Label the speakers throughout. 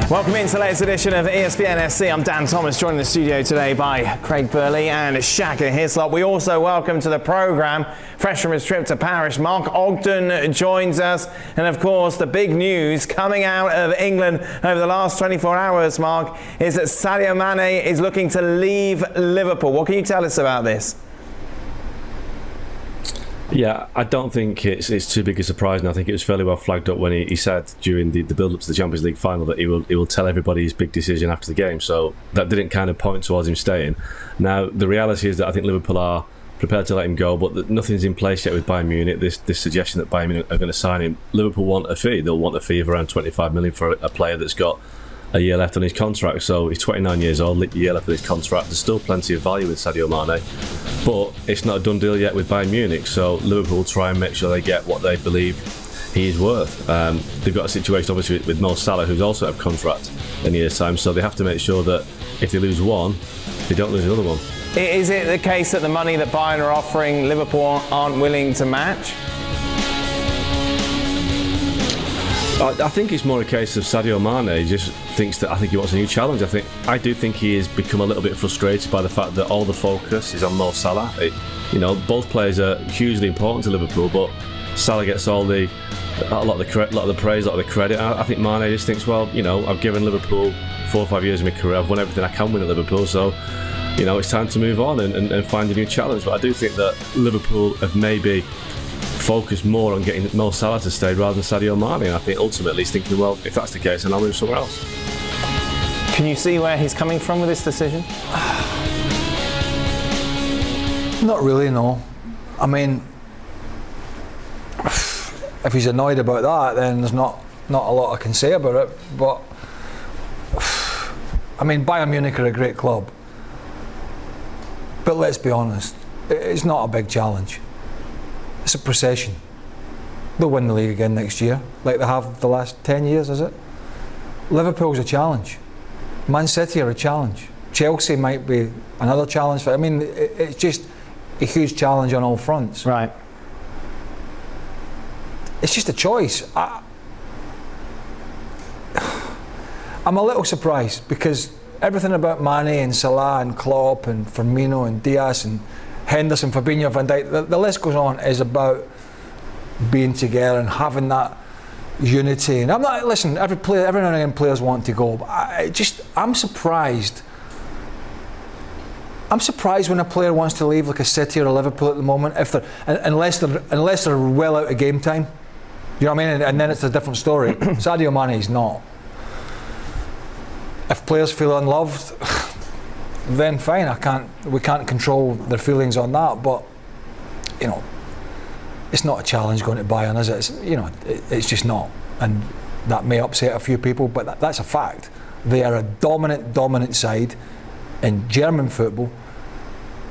Speaker 1: Welcome into the latest edition of ESPN FC. I'm Dan Thomas, joined in the studio today by Craig Burley and Shaka Hislop. We also welcome to the programme, fresh from his trip to Paris, Mark Ogden joins us. And of course, the big news coming out of England over the last 24 hours, Mark, is that Sadio Mane is looking to leave Liverpool. What can you tell us about this?
Speaker 2: Yeah, I don't think it's too big a surprise, and I think it was fairly well flagged up when he said during the build-up to the Champions League final that he will tell everybody his big decision after the game. So that didn't kind of point towards him staying. Now, the reality is that I think Liverpool are prepared to let him go, but nothing's in place yet with Bayern Munich. This suggestion that Bayern Munich are going to sign him, Liverpool want a fee. They'll want a fee of around 25 million for a player that's got a year left on his contract. So he's 29 years old, a year left on his contract. There's still plenty of value with Sadio Mane, but it's not a done deal yet with Bayern Munich. So Liverpool will try and make sure they get what they believe he is worth. They've got a situation obviously with Mo Salah, who's also out of contract in a year's time, so they have to make sure that if they lose one, they don't lose the other one.
Speaker 1: Is it the case that the money that Bayern are offering, Liverpool aren't willing to match?
Speaker 2: I think it's more a case of Sadio Mane just thinks that I think he wants a new challenge. I do think he has become a little bit frustrated by the fact that all the focus is on Mo Salah. Both players are hugely important to Liverpool, but Salah gets a lot of the praise, a lot of the credit. I think Mane just thinks, well, I've given Liverpool 4 or 5 years of my career. I've won everything I can win at Liverpool, so it's time to move on and find a new challenge. But I do think that Liverpool have maybe focus more on getting Mo Salah to stay rather than Sadio Mane, and I think ultimately he's thinking, well, if that's the case, then I'll move somewhere else.
Speaker 1: Can you see where he's coming from with this decision?
Speaker 3: Not really, no. I mean, if he's annoyed about that, then there's not a lot I can say about it. But I mean, Bayern Munich are a great club, but let's be honest, it's not a big challenge. It's a procession. They'll win the league again next year, like they have the last 10 years, is it? Liverpool's a challenge. Man City are a challenge. Chelsea might be another challenge. It's just a huge challenge on all fronts.
Speaker 1: Right.
Speaker 3: It's just a choice. I'm a little surprised because everything about Mane and Salah and Klopp and Firmino and Diaz and Henderson, Fabinho, Van Dijk, the list goes on, is about being together and having that unity. And every now and again players want to go, but I'm surprised. I'm surprised when a player wants to leave, like a City or a Liverpool at the moment, unless they're well out of game time. You know what I mean? And then it's a different story. Sadio Mane is not. If players feel unloved, then fine. We can't control their feelings on that, but it's not a challenge going to Bayern, is it? It's just not, and that may upset a few people, but that's a fact. They are a dominant side in German football.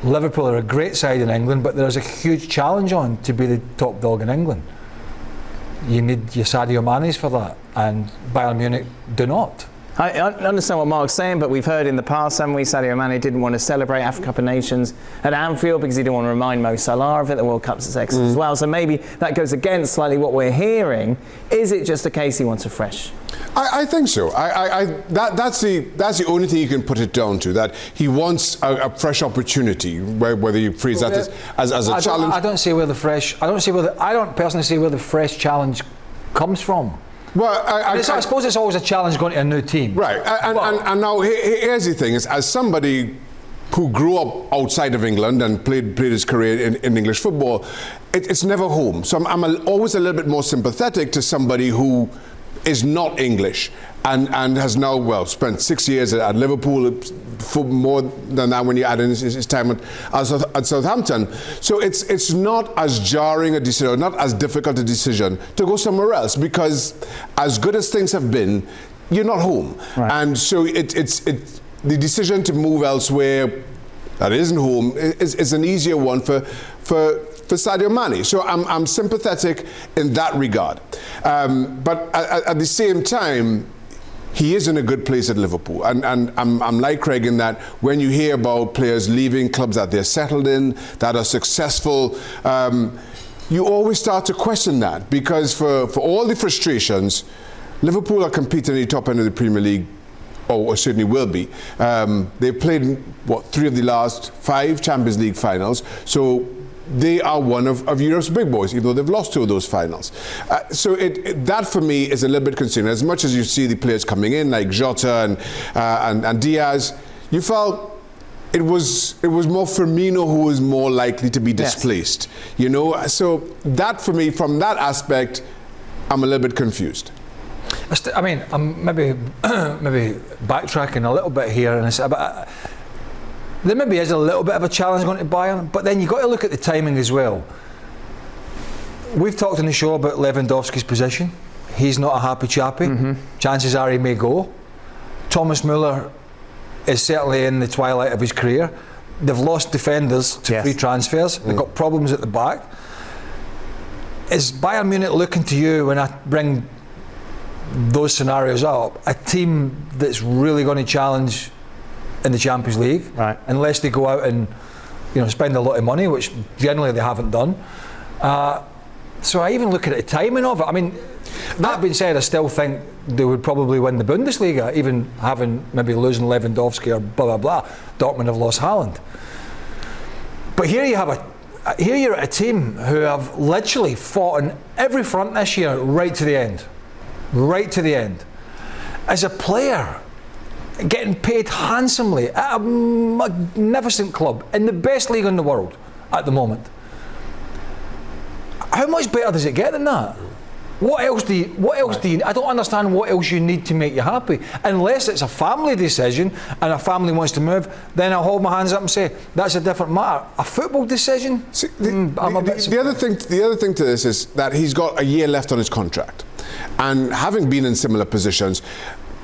Speaker 3: Liverpool are a great side in England, but there's a huge challenge on to be the top dog in England. You need your Sadio Manes for that, and Bayern Munich do not.
Speaker 1: I understand what Mark's saying, but we've heard in the past, haven't we, Sadio Mane didn't want to celebrate Africa Cup of Nations at Anfield because he didn't want to remind Mo Salah of it. The World Cup's success as well. So maybe that goes against slightly what we're hearing. Is it just a case he wants a fresh?
Speaker 4: I think so. That's the only thing you can put it down to, that he wants a fresh opportunity, whether you phrase that as a challenge.
Speaker 3: I don't personally see where the fresh challenge comes from.
Speaker 4: Well,
Speaker 3: I suppose it's always a challenge going to a new team.
Speaker 4: Right, and now here's the thing: is as somebody who grew up outside of England and played his career in English football, it's never home. So I'm always a little bit more sympathetic to somebody who is not English and has now spent 6 years at Liverpool, for more than that when you add in his time at Southampton. So it's not as jarring a decision, not as difficult a decision to go somewhere else, because as good as things have been, you're not home. Right. And so it's the decision to move elsewhere that isn't home is an easier one for Sadio Mane. So I'm sympathetic in that regard. But at the same time, he is in a good place at Liverpool. And I'm like Craig in that when you hear about players leaving clubs that they're settled in, that are successful, you always start to question that, because for all the frustrations, Liverpool are competing at the top end of the Premier League, or certainly will be. They've played, 3 of the last 5 Champions League finals, so they are one of Europe's big boys, even though they've lost 2 of those finals. So that for me is a little bit concerning. As much as you see the players coming in, like Jota and Diaz, you felt it was more Firmino who was more likely to be displaced. Yes. You know, so that for me, from that aspect, I'm a little bit confused.
Speaker 3: I mean, I'm maybe backtracking a little bit here, and there maybe is a little bit of a challenge going to Bayern, but then you've got to look at the timing as well. We've talked on the show about Lewandowski's position. He's not a happy chappy. Mm-hmm. Chances are he may go. Thomas Müller is certainly in the twilight of his career. They've lost defenders to free transfers. They've got problems at the back. Is Bayern Munich looking to you, when I bring those scenarios up, a team that's really going to challenge in the Champions League, right, unless they go out and spend a lot of money, which generally they haven't done? So I even look at the timing of it. I mean, that being said, I still think they would probably win the Bundesliga, even maybe losing Lewandowski or blah blah blah. Dortmund have lost Haaland, but here you're at a team who have literally fought on every front this year, right to the end. As a player, getting paid handsomely at a magnificent club in the best league in the world at the moment. How much better does it get than that? What else do you I don't understand what else you need to make you happy, unless it's a family decision and a family wants to move. Then I'll hold my hands up and say that's a different matter. A football decision? See,
Speaker 4: the other thing to this is that he's got a year left on his contract, and having been in similar positions,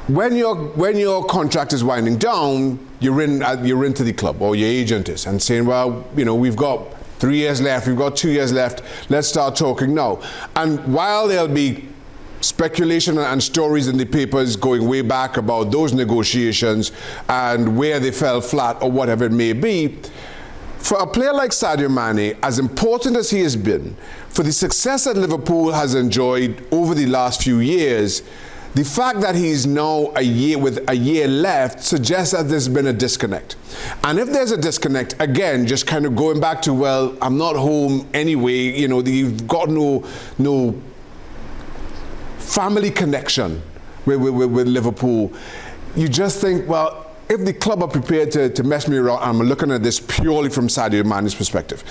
Speaker 4: when your contract is winding down, you're into the club, or your agent is, and saying, well, we've got 3 years left, we've got 2 years left, let's start talking now. And while there'll be speculation and stories in the papers going way back about those negotiations and where they fell flat or whatever it may be, for a player like Sadio Mane, as important as he has been, for the success that Liverpool has enjoyed over the last few years, the fact that he's now a year left suggests that there's been a disconnect. And if there's a disconnect, again, just kind of going back to, well, I'm not home anyway, you've got no family connection with Liverpool. You just think, well, if the club are prepared to mess me around, I'm looking at this purely from Sadio Mane's perspective.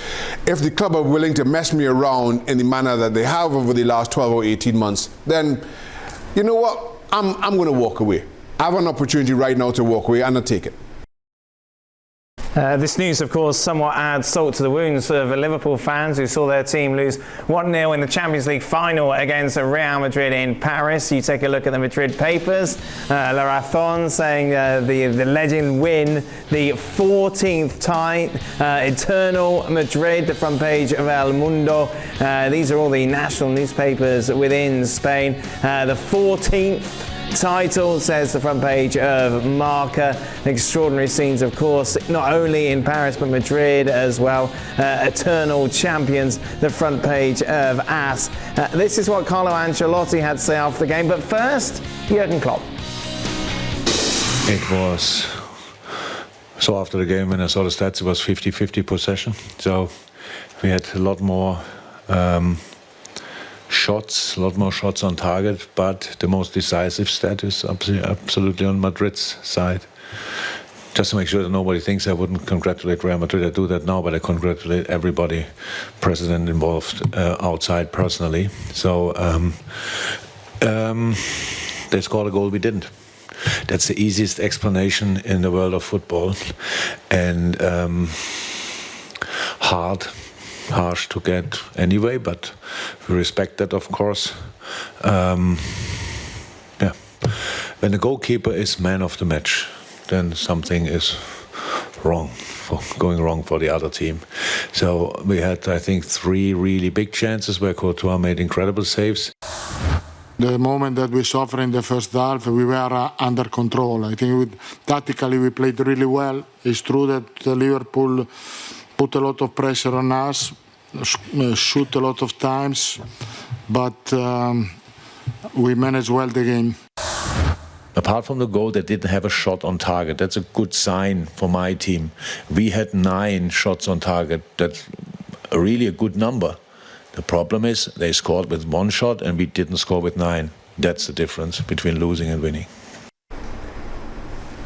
Speaker 4: If the club are willing to mess me around in the manner that they have over the last 12 or 18 months, then you know what? I'm going to walk away. I have an opportunity right now to walk away, and I'll take it.
Speaker 1: This news, of course, somewhat adds salt to the wounds of Liverpool fans who saw their team lose 1-0 in the Champions League final against Real Madrid in Paris. You take a look at the Madrid papers. La Razón saying the legend win the 14th tie. Eternal Madrid, the front page of El Mundo. These are all the national newspapers within Spain. The 14th title, says the front page of Marca. Extraordinary scenes, of course, not only in Paris but Madrid as well. Eternal champions, the front page of AS. This is what Carlo Ancelotti had to say after the game, but first, Jurgen Klopp.
Speaker 5: It was, so after the game when I saw the stats, it was 50-50 possession, so we had a lot more shots, a lot more shots on target, but the most decisive stat is absolutely on Madrid's side. Just to make sure that nobody thinks I wouldn't congratulate Real Madrid, I do that now, but I congratulate everybody, president involved, outside personally. So they scored a goal we didn't. That's the easiest explanation in the world of football, and harsh to get anyway, but we respect that, of course. When the goalkeeper is man of the match, then something is going wrong for the other team. So we had, I think, 3 really big chances where Courtois made incredible saves.
Speaker 6: The moment that we suffered in the first half, we were under control. I think tactically we played really well. It's true that Liverpool put a lot of pressure on us, shoot a lot of times, but we managed well the game.
Speaker 5: Apart from the goal, they didn't have a shot on target. That's a good sign for my team. We had 9 shots on target. That's really a good number. The problem is they scored with 1 shot and we didn't score with 9. That's the difference between losing and winning.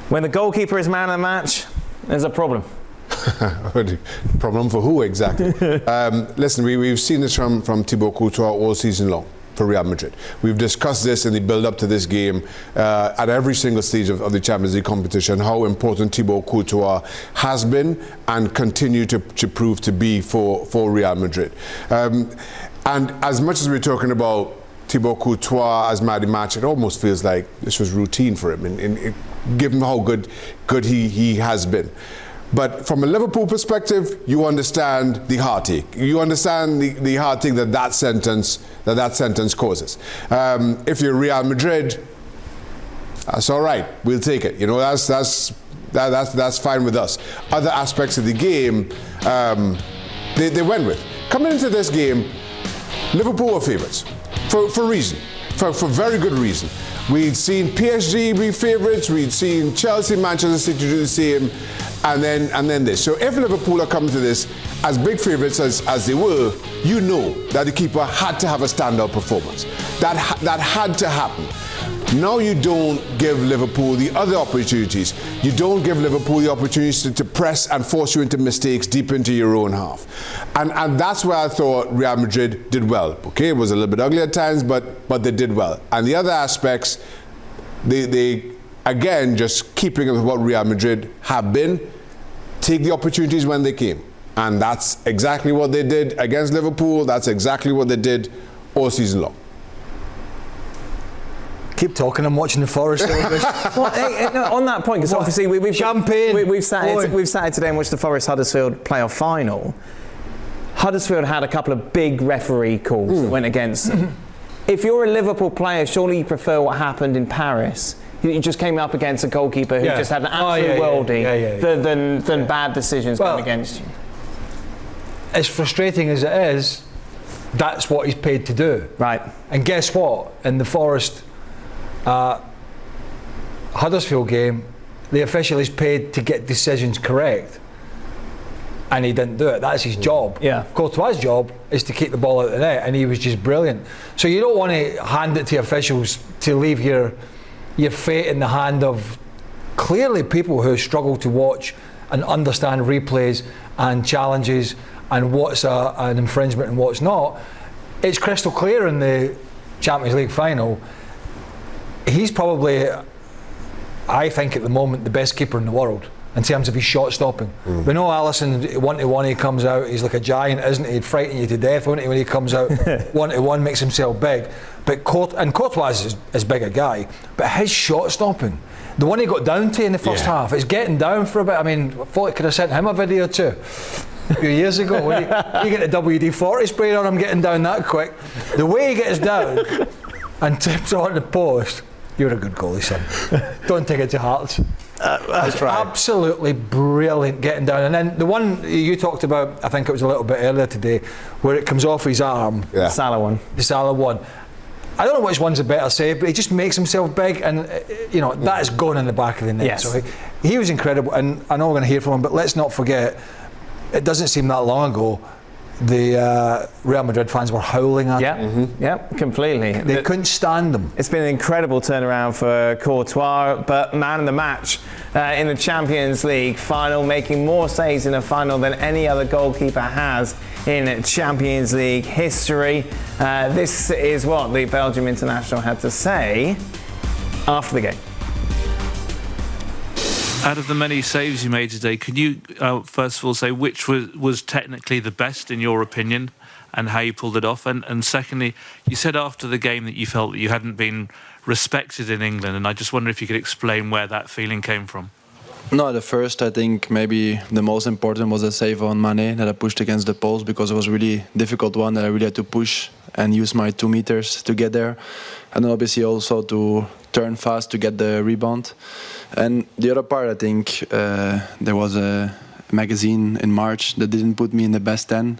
Speaker 1: When the goalkeeper is man of the match, there's a problem.
Speaker 4: Problem for who exactly? Listen, we've seen this from Thibaut Courtois all season long for Real Madrid. We've discussed this in the build-up to this game at every single stage of the Champions League competition, how important Thibaut Courtois has been and continue to prove to be for Real Madrid. And as much as we're talking about Thibaut Courtois as man of the match, it almost feels like this was routine for him, given how good he has been. But from a Liverpool perspective, you understand the heartache. You understand the heartache that sentence causes. If you're Real Madrid, that's all right. We'll take it. You know, that's fine with us. Other aspects of the game, they went with. Coming into this game, Liverpool were favourites for reason, for very good reason. We'd seen PSG be favourites. We'd seen Chelsea, Manchester City do the same. And then this. So if Liverpool are coming to this as big favourites as they were, you know that the keeper had to have a standout performance. That had to happen. Now you don't give Liverpool the other opportunities. You don't give Liverpool the opportunities to press and force you into mistakes deep into your own half. And that's where I thought Real Madrid did well. Okay, it was a little bit ugly at times, but they did well. And the other aspects, they again, just keeping with what Real Madrid have been, take the opportunities when they came. And that's exactly what they did against Liverpool. That's exactly what they did all season long.
Speaker 3: Keep talking. I'm watching the Forest.
Speaker 1: Well, hey, no, on that point, because obviously we've sat today and watched the Forest Huddersfield playoff final. Huddersfield had a couple of big referee calls that went against them. If you're a Liverpool player, surely you prefer what happened in Paris. You just came up against a goalkeeper who just had an absolute worldie than bad decisions going against you.
Speaker 3: As frustrating as it is, that's what he's paid to do.
Speaker 1: Right.
Speaker 3: And guess what? In the Forest Huddersfield game, the official is paid to get decisions correct. And he didn't do it. That's his job.
Speaker 1: Yeah.
Speaker 3: Courtois' job is to keep the ball out of the net, and he was just brilliant. So you don't want to hand it to officials to leave your fate in the hand of clearly people who struggle to watch and understand replays and challenges and what's an infringement and what's not. It's crystal clear in the Champions League final. He's probably, I think at the moment, the best keeper in the world in terms of his shot stopping. We know Alisson, one-to-one he comes out, he's like a giant, isn't he? He'd frighten you to death, wouldn't he, when he comes out one-to-one, makes himself big. But Courtois is as big a guy, but his shot stopping, the one he got down to in the first half, is getting down for a bit. I mean, I thought I could have sent him a video too a few years ago. When you get the WD-40 spray on him getting down that quick. The way he gets down and tips on the post, you're a good goalie, son. Don't take it to heart.
Speaker 1: That's right.
Speaker 3: Absolutely brilliant getting down. And then the one you talked about, I think it was a little bit earlier today, where it comes off his arm.
Speaker 1: The Salah one.
Speaker 3: The Salah one. I don't know which one's a better save, but he just makes himself big, and you know that is going in the back of the net.
Speaker 1: Yes.
Speaker 3: So he was incredible, and I know we're going to hear from him, but let's not forget, it doesn't seem that long ago the Real Madrid fans were howling at him.
Speaker 1: Yeah, completely.
Speaker 3: They couldn't stand them.
Speaker 1: It's been an incredible turnaround for Courtois, but man of the match in the Champions League final, making more saves in a final than any other goalkeeper has in Champions League history. This is what the Belgium international had to say after the game.
Speaker 7: Out of the many saves you made today, can you first of all say which was technically the best in your opinion and how you pulled it off? And secondly, you said after the game that you felt that you hadn't been respected in England, and I just wonder if you could explain where that feeling came from.
Speaker 8: No, the first, I think maybe the most important was the save on Mane that I pushed against the post, because it was a really difficult one that I really had to push and use my 2 meters to get there. And obviously also to turn fast to get the rebound. And the other part, I think, there was a magazine in March that didn't put me in the best 10.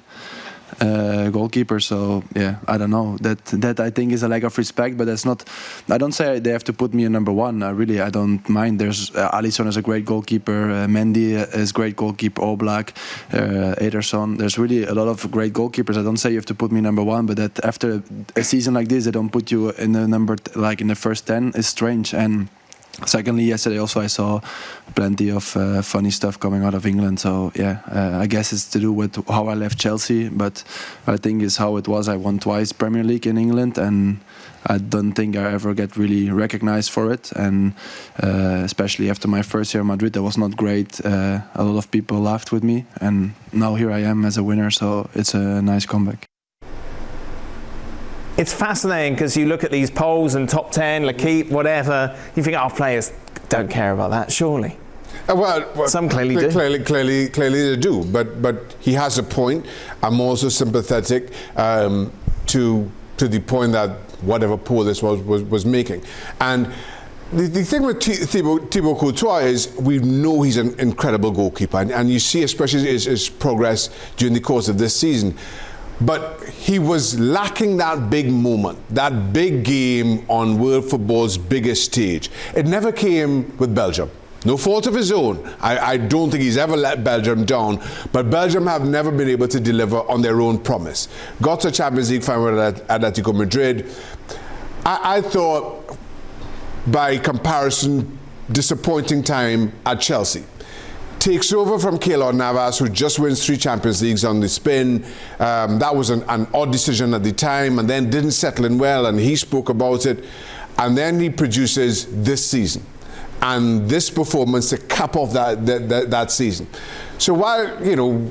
Speaker 8: goalkeeper. So yeah, I don't know. That I think is a lack of respect. But that's not. I don't say they have to put me in number one. I don't mind. There's Alisson is a great goalkeeper. Mendy is great goalkeeper. Oblak, Ederson. There's really a lot of great goalkeepers. I don't say you have to put me number one, but that after a season like this, they don't put you in the like in the first 10 is strange. And secondly, yesterday also I saw plenty of funny stuff coming out of England. So yeah, I guess it's to do with how I left Chelsea, but I think it's how it was. I won twice Premier League in England, and I don't think I ever get really recognized for it. And especially after my first year in Madrid, that was not great. A lot of people laughed with me, and now here I am as a winner. So it's a nice comeback.
Speaker 1: It's fascinating because you look at these polls and top 10, L'Équipe, whatever, you think our players don't care about that, surely.
Speaker 4: Well,
Speaker 1: some clearly do.
Speaker 4: Clearly they do. But he has a point. I'm also sympathetic to the point that whatever poll this was making. And the thing with Thibaut Courtois is we know he's an incredible goalkeeper, and you see especially his progress during the course of this season. But he was lacking that big moment, that big game on world football's biggest stage. It never came with Belgium. No fault of his own. I don't think he's ever let Belgium down, but Belgium have never been able to deliver on their own promise. Got to Champions League final at Atletico Madrid. I thought, by comparison, disappointing time at Chelsea. Takes over from Keylor Navas, who just wins 3 Champions Leagues on the spin. That was an odd decision at the time, and then didn't settle in well, and he spoke about it. And then he produces this season, and this performance to cap off that season. So while,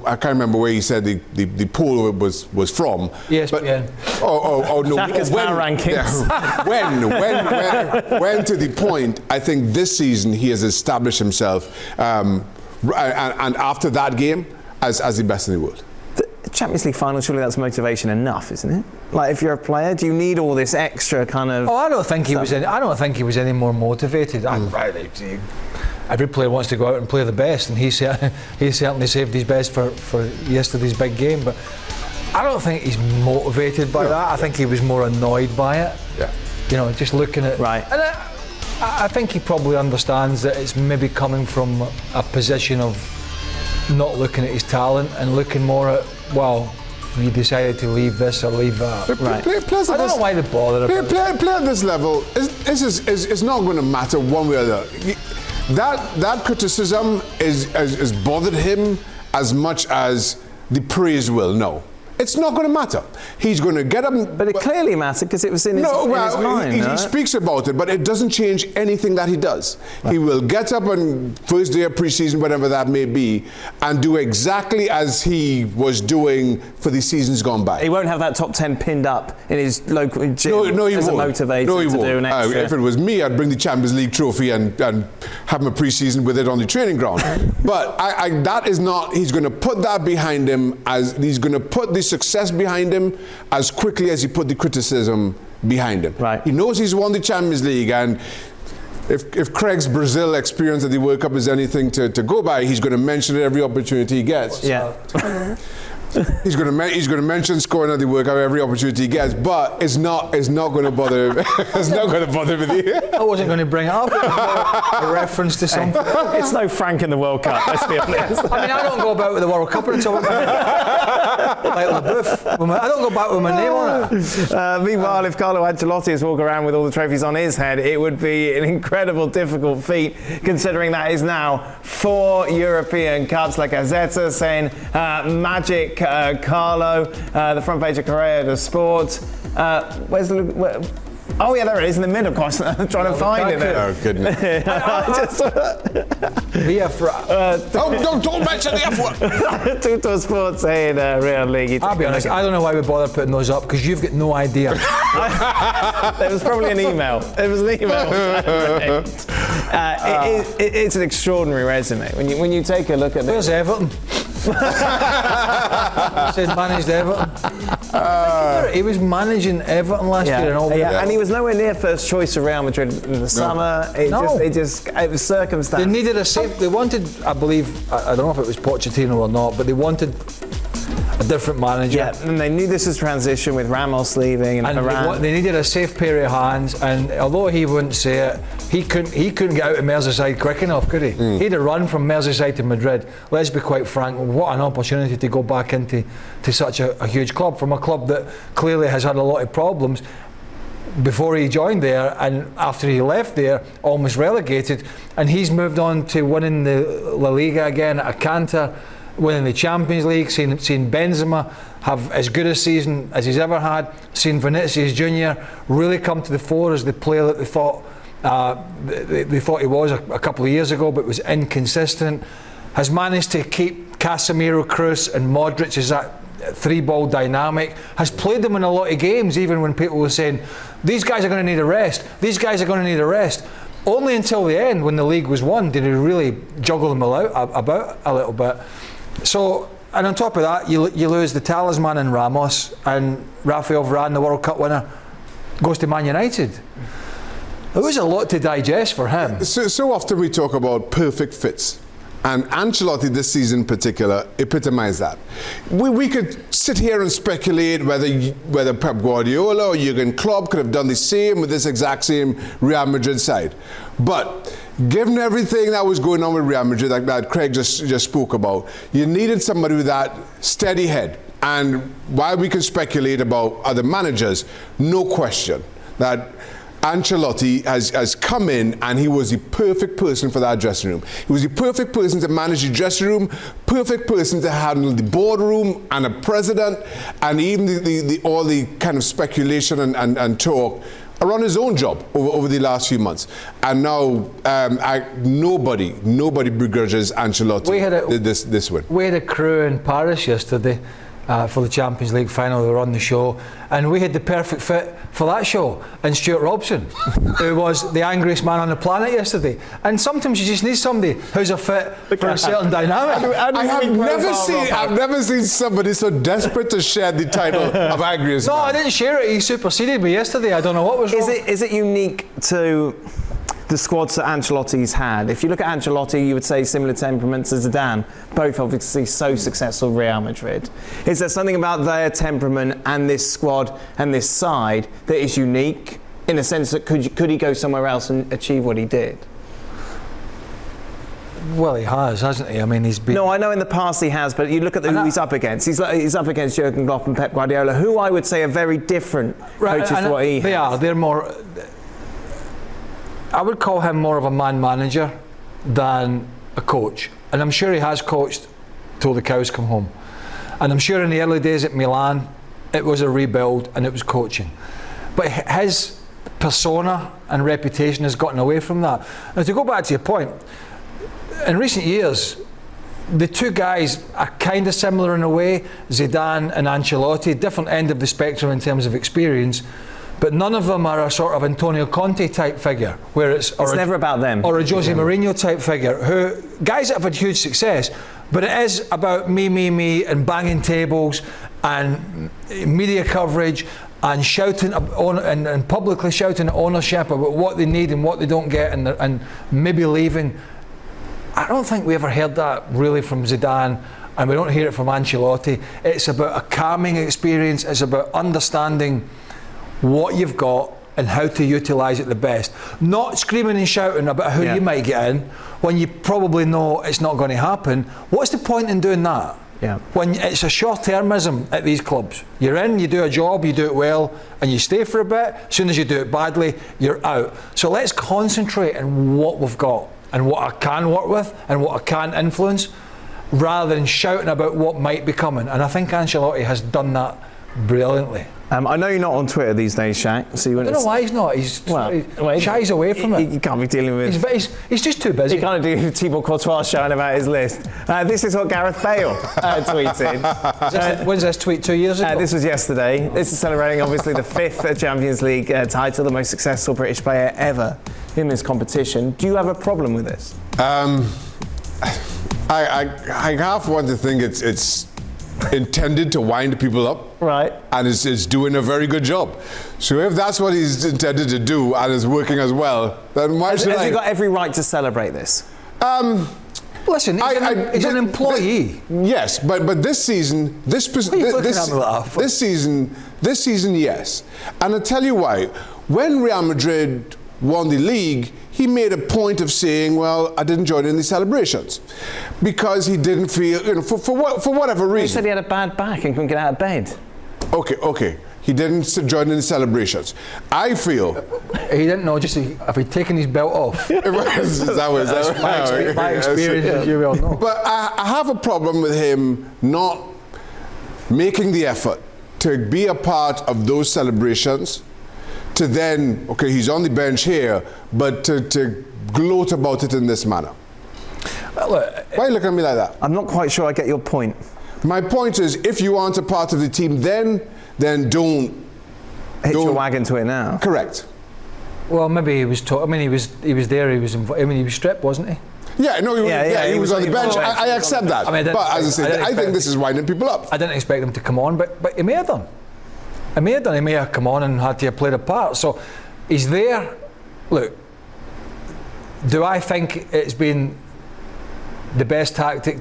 Speaker 4: I can't remember where he said the poll was from.
Speaker 3: ESPN.
Speaker 4: No.
Speaker 1: Shaka's power rankings.
Speaker 4: Yeah, when to the point, I think this season he has established himself, and after that game, as the best in the world.
Speaker 1: The Champions League final, surely that's motivation enough, isn't it? Like, if you're a player, do you need all this extra kind of?
Speaker 3: I don't think he was. I don't think he was any more motivated. Every player wants to go out and play the best, and he certainly saved his best for yesterday's big game. But I don't think he's motivated by that. I think he was more annoyed by it.
Speaker 4: Yeah.
Speaker 3: Just looking at
Speaker 1: right.
Speaker 3: And I think he probably understands that it's maybe coming from a position of not looking at his talent and looking more at, well, you decided to leave this or leave that. I don't know why they bother about it.
Speaker 4: Play at this level, it's not going to matter one way or the other. That criticism is bothered him as much as the praise will. No. It's not going to matter. He's going to get up.
Speaker 1: But it clearly mattered because it was in his mind.
Speaker 4: He speaks about it, but it doesn't change anything that he does. Right. He will get up on first day of pre-season, whatever that may be, and do exactly as he was doing for the seasons gone by.
Speaker 1: He won't have that top 10 pinned up in his local gym
Speaker 4: he
Speaker 1: as
Speaker 4: won't.
Speaker 1: a motivator to do an extra.
Speaker 4: If it was me, I'd bring the Champions League trophy and have my pre-season with it on the training ground. But that is not. He's going to put that behind him, as he's going to put the success behind him as quickly as he put the criticism behind him.
Speaker 1: Right.
Speaker 4: He knows he's won the Champions League, and if Craig's Brazil experience at the World Cup is anything to go by, he's going to mention it every opportunity he gets.
Speaker 1: Yeah.
Speaker 4: He's going to mention scoring at the World Cup every opportunity he gets, but it's not going to bother him. It's not going to bother him.
Speaker 3: I wasn't going to bring it up. It was a reference to something.
Speaker 1: It's no Frank in the World Cup, let's be honest.
Speaker 3: I don't go about with the World Cup until like LaBeouf. I don't go back with my name on it.
Speaker 1: Meanwhile, if Carlo Ancelotti is walking around with all the trophies on his head, it would be an incredible, difficult feat, considering that is now 4 European Cups. Like Gazzetta saying, magic Carlo, the front page of Correa de Sport. Where's the... Oh yeah, there it is in the middle. Of course, I'm trying to find it.
Speaker 4: Oh goodness! Don't mention the F word.
Speaker 1: Tutor Sport saying Real League.
Speaker 3: I'll be honest, I don't know why we bother putting those up, because you've got no idea.
Speaker 1: There was probably an email. It was an email. It's an extraordinary resume when you take a look at.
Speaker 3: Where's Everton? Said managed Everton. He was managing Everton last year and all that.
Speaker 1: And he was nowhere near first choice of Real Madrid in the summer. It was circumstance.
Speaker 3: They needed a save. They wanted, I believe, I don't know if it was Pochettino or not, but they wanted a different manager.
Speaker 1: Yeah, and they knew this was transition with Ramos leaving and Varane.
Speaker 3: They needed a safe pair of hands, and although he wouldn't say it, he couldn't get out of Merseyside quick enough, could he? He'd have run from Merseyside to Madrid. Let's be quite frank, what an opportunity to go back into such a huge club, from a club that clearly has had a lot of problems before he joined there, and after he left there, almost relegated, and he's moved on to winning the La Liga again at a canter, winning the Champions League, seen Benzema have as good a season as he's ever had, seen Vinicius Junior really come to the fore as the player that they thought he was a couple of years ago, but was inconsistent. Has managed to keep Casemiro, Kroos and Modric as that three-ball dynamic, has played them in a lot of games, even when people were saying, these guys are going to need a rest, these guys are going to need a rest. Only until the end, when the league was won, did he really juggle them about a little bit. So, and on top of that, you lose the talisman in Ramos, and Rafael Varane, the World Cup winner, goes to Man United. There was a lot to digest for him.
Speaker 4: So often we talk about perfect fits. And Ancelotti this season in particular epitomised that. We could sit here and speculate whether Pep Guardiola or Jurgen Klopp could have done the same with this exact same Real Madrid side. But given everything that was going on with Real Madrid, like that Craig just spoke about, you needed somebody with that steady head. And while we can speculate about other managers, no question that Ancelotti has come in, and he was the perfect person for that dressing room. He was the perfect person to manage the dressing room, perfect person to handle the boardroom and a president, and even all the kind of speculation and talk around his own job over the last few months. And now nobody begrudges Ancelotti this win.
Speaker 3: We had a crew in Paris yesterday for the Champions League final. They were on the show, and we had the perfect fit for that show, and Stuart Robson, who was the angriest man on the planet yesterday. And sometimes you just need somebody who's a fit for a certain dynamic.
Speaker 4: I've never seen somebody so desperate to share the title of angriest man.
Speaker 3: No, I didn't share it. He superseded me yesterday. I don't know what was wrong.
Speaker 1: Is it unique to the squads that Ancelotti's had? If you look at Ancelotti, you would say similar temperaments as Zidane, both obviously so successful at Real Madrid. Is there something about their temperament and this squad and this side that is unique, in the sense that could he go somewhere else and achieve what he did?
Speaker 3: Well, he has, hasn't he? I mean, he's been...
Speaker 1: No, I know in the past he has, but you look at who he's up against. He's up against Jurgen Klopp and Pep Guardiola, who I would say are very different coaches to what he has.
Speaker 3: They're more... I would call him more of a man manager than a coach, and I'm sure he has coached till the cows come home, and I'm sure in the early days at Milan it was a rebuild and it was coaching, but his persona and reputation has gotten away from that. Now, to go back to your point, in recent years the two guys are kind of similar in a way, Zidane and Ancelotti, different end of the spectrum in terms of experience, but none of them are a sort of Antonio Conte type figure, where it's
Speaker 1: never about them,
Speaker 3: or a Jose Mourinho type figure, who guys that have had huge success, but it is about me, and banging tables and media coverage and shouting and publicly shouting at ownership about what they need and what they don't get, and maybe leaving. I don't think we ever heard that really from Zidane, and we don't hear it from Ancelotti. It's about a calming experience. It's about understanding what you've got and how to utilise it the best. Not screaming and shouting about who you might get in when you probably know it's not going to happen. What's the point in doing that?
Speaker 1: Yeah.
Speaker 3: When it's a short-termism at these clubs. You're in, you do a job, you do it well, and you stay for a bit. As soon as you do it badly, you're out. So let's concentrate on what we've got and what I can work with and what I can influence, rather than shouting about what might be coming. And I think Ancelotti has done that brilliantly.
Speaker 1: I know you're not on Twitter these days, Shaq. So you
Speaker 3: I don't know why he's not. He's shies away from it.
Speaker 1: You can't be dealing with.
Speaker 3: He's just too busy.
Speaker 1: You can't do Thibaut Courtois shouting about his list. This is what Gareth Bale tweeted.
Speaker 3: When's this tweet? 2 years ago?
Speaker 1: This was yesterday. This is celebrating obviously the 5th Champions League title, the most successful British player ever in this competition. Do you have a problem with this?
Speaker 4: I half want to think it's intended to wind people up,
Speaker 1: right?
Speaker 4: And it's doing a very good job. So if that's what he's intended to do and is working as well, then why should I?
Speaker 1: Has he got every right to celebrate this?
Speaker 3: Listen, he's an employee.
Speaker 4: Yes, but this season, this season, yes. And I'll tell you why. When Real Madrid won the league, he made a point of saying, well, I didn't join in the celebrations because he didn't feel, for whatever reason.
Speaker 1: He said he had a bad back and couldn't get out of bed.
Speaker 4: Okay. He didn't join in the celebrations. I feel...
Speaker 3: He didn't know, just if he'd taken his belt off.
Speaker 4: That was
Speaker 3: my experience, as you well know.
Speaker 4: But I have a problem with him not making the effort to be a part of those celebrations, to then, okay, he's on the bench here, but to gloat about it in this manner.
Speaker 3: Well, look,
Speaker 4: why are you looking at me like that?
Speaker 1: I'm not quite sure I get your point.
Speaker 4: My point is, if you aren't a part of the team, then don't
Speaker 1: hitch your wagon to it now.
Speaker 4: Correct.
Speaker 3: Well, maybe he was. He was there. He was stripped, wasn't he?
Speaker 4: Yeah, no, he was on the bench. I accept that. But as I say, I think this is winding people up.
Speaker 3: I didn't expect him to come on, but he may have done. He may have come on and had to have played a part. So he's there. Look, do I think it's been the best tactic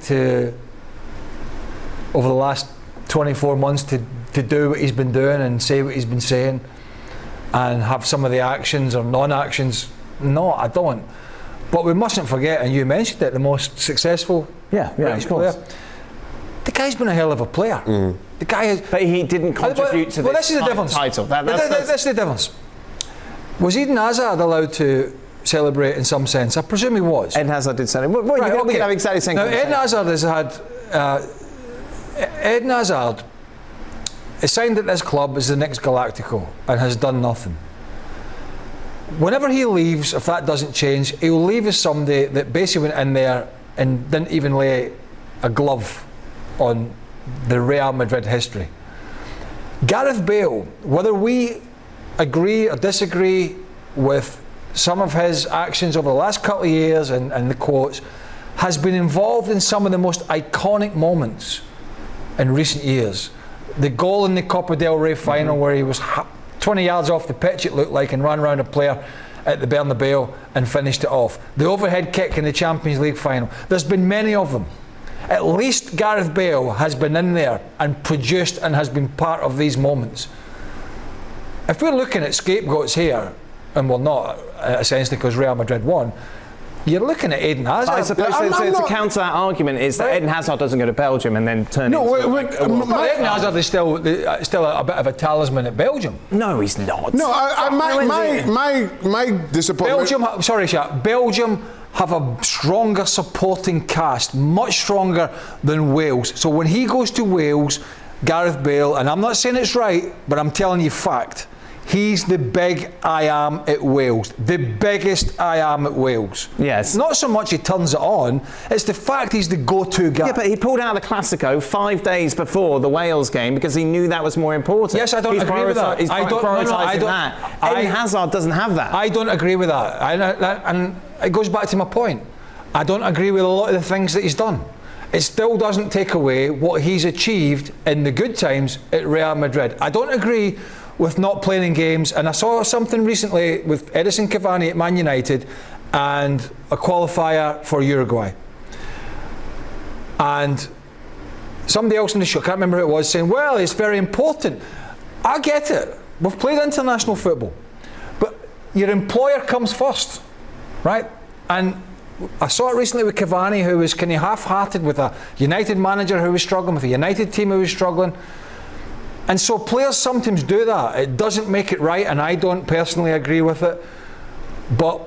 Speaker 3: over the last 24 months to do what he's been doing and say what he's been saying and have some of the actions or non-actions? No, I don't. But we mustn't forget, and you mentioned it, the most successful British player. The guy's been a hell of a player.
Speaker 4: Mm.
Speaker 3: The guy is.
Speaker 1: But he didn't contribute to this title.
Speaker 3: That's the difference. Was Eden Hazard allowed to celebrate in some sense? I presume he was.
Speaker 1: Eden Hazard did celebrate. Well, we can have exactly the same.
Speaker 3: Now, Eden Hazard has had. Eden Hazard is signed at this club as the next Galactico and has done nothing. Whenever he leaves, if that doesn't change, he'll leave as somebody that basically went in there and didn't even lay a glove on the Real Madrid history. Gareth Bale, whether we agree or disagree with some of his actions over the last couple of years and the quotes, has been involved in some of the most iconic moments in recent years. The goal in the Copa del Rey final where he was 20 yards off the pitch, it looked like, and ran around a player at the Bernabeu and finished it off. The overhead kick in the Champions League final. There's been many of them. At least Gareth Bale has been in there and produced and has been part of these moments. If we're looking at scapegoats here, and we're not, essentially because Real Madrid won, you're looking at Eden Hazard.
Speaker 1: I suppose to counter that argument is that Eden Hazard doesn't go to Belgium and then turn into
Speaker 3: Eden Hazard is still a bit of a talisman at Belgium.
Speaker 1: No, he's not.
Speaker 4: No, my disappointment.
Speaker 3: Belgium have a stronger supporting cast, much stronger than Wales. So when he goes to Wales, Gareth Bale, and I'm not saying it's right, but I'm telling you fact, he's the big I am at Wales. The biggest I am at Wales.
Speaker 1: Yes.
Speaker 3: Not so much he turns it on, it's the fact he's the go-to guy.
Speaker 1: Yeah, but he pulled out the Classico 5 days before the Wales game because he knew that was more important.
Speaker 3: Yes, I don't agree with that.
Speaker 1: He's prioritising that. Eden Hazard doesn't have that.
Speaker 3: I don't agree with that. And it goes back to my point. I don't agree with a lot of the things that he's done. It still doesn't take away what he's achieved in the good times at Real Madrid. I don't agree with not playing in games, and I saw something recently with Edison Cavani at Man United and a qualifier for Uruguay. And somebody else in the show, I can't remember who it was, saying, well, it's very important. I get it. We've played international football. But your employer comes first, right? And I saw it recently with Cavani, who was kind of half-hearted with a United manager who was struggling, with a United team who was struggling. And so players sometimes do that. It doesn't make it right, and I don't personally agree with it. But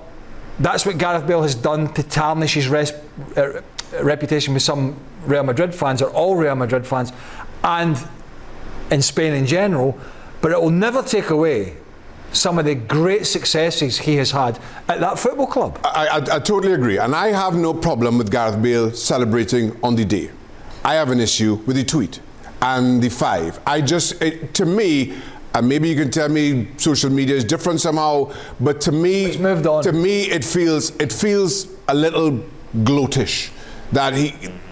Speaker 3: that's what Gareth Bale has done to tarnish his reputation with some Real Madrid fans, or all Real Madrid fans, and in Spain in general. But it will never take away some of the great successes he has had at that football club.
Speaker 4: I totally agree, and I have no problem with Gareth Bale celebrating on the day. I have an issue with the tweet and the 5. To me, and maybe you can tell me social media is different somehow, but to me,
Speaker 3: it's moved on.
Speaker 4: To me, it feels a little gloatish that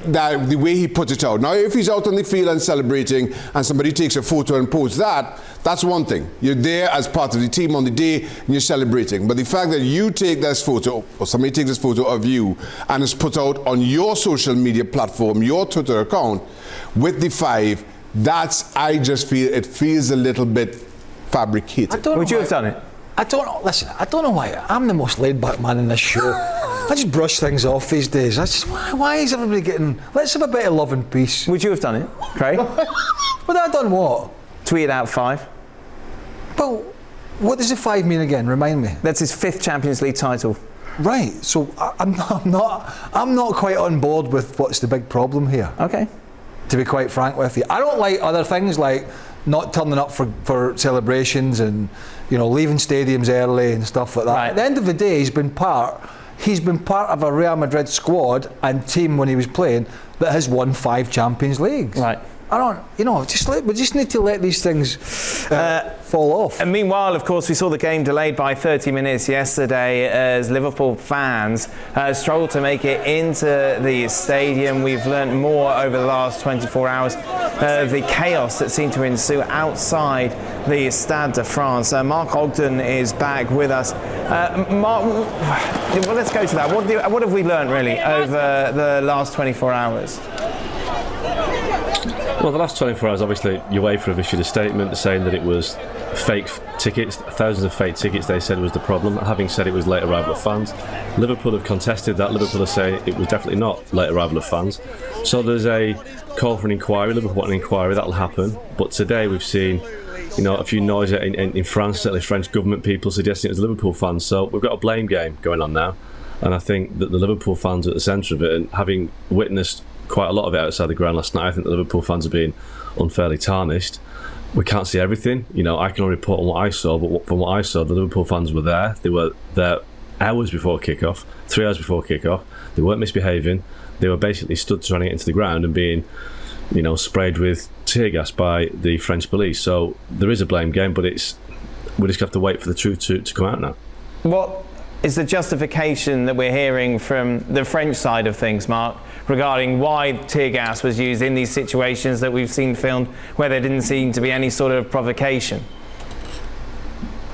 Speaker 4: the way he puts it out. Now, if he's out on the field and celebrating and somebody takes a photo and posts that, that's one thing. You're there as part of the team on the day and you're celebrating. But the fact that you take this photo, or somebody takes this photo of you and it's put out on your social media platform, your Twitter account, with the 5, I just feel it feels a little bit fabricated.
Speaker 1: Would you have done it?
Speaker 3: I don't know why. I'm the most laid-back man in this show. I just brush things off these days. Why is everybody getting... Let's have a bit of love and peace.
Speaker 1: Would you have done it, Craig?
Speaker 3: Would I have done what?
Speaker 1: Tweeted out 5.
Speaker 3: Well, what does the 5 mean again? Remind me.
Speaker 1: That's his 5th Champions League title.
Speaker 3: Right. So I'm not quite on board with what's the big problem here.
Speaker 1: Okay.
Speaker 3: To be quite frank with you, I don't like other things like not turning up for celebrations and leaving stadiums early and stuff like that.
Speaker 1: Right.
Speaker 3: At the end of the day, he's been part of a Real Madrid squad and team when he was playing that has won 5 Champions Leagues.
Speaker 1: Right.
Speaker 3: We just need to let these things fall off.
Speaker 1: And meanwhile, of course, we saw the game delayed by 30 minutes yesterday as Liverpool fans struggled to make it into the stadium. We've learnt more over the last 24 hours of the chaos that seemed to ensue outside the Stade de France. Mark Ogden is back with us. Mark, well, let's go to that. What have we learnt really over the last 24 hours?
Speaker 2: Well, the last 24 hours, obviously, UEFA have issued a statement saying that it was fake tickets, thousands of fake tickets, they said was the problem. Having said it was late arrival of fans, Liverpool have contested that. Liverpool are saying it was definitely not late arrival of fans. So there's a call for an inquiry. Liverpool want an inquiry, that'll happen. But today we've seen a few noise in France, certainly French government people suggesting it was Liverpool fans. So we've got a blame game going on now. And I think that the Liverpool fans are at the centre of it, and having witnessed quite a lot of it outside the ground last night, I think the Liverpool fans are being unfairly tarnished. We can't see everything. I can only report on what I saw, but from what I saw, the Liverpool fans were there. They were there hours before kick-off, 3 hours before kick-off. They weren't misbehaving. They were basically stood trying to get into the ground and being, sprayed with tear gas by the French police. So there is a blame game, but we just have to wait for the truth to come out now.
Speaker 1: What is the justification that we're hearing from the French side of things, Mark, regarding why tear gas was used in these situations that we've seen filmed where there didn't seem to be any sort of provocation?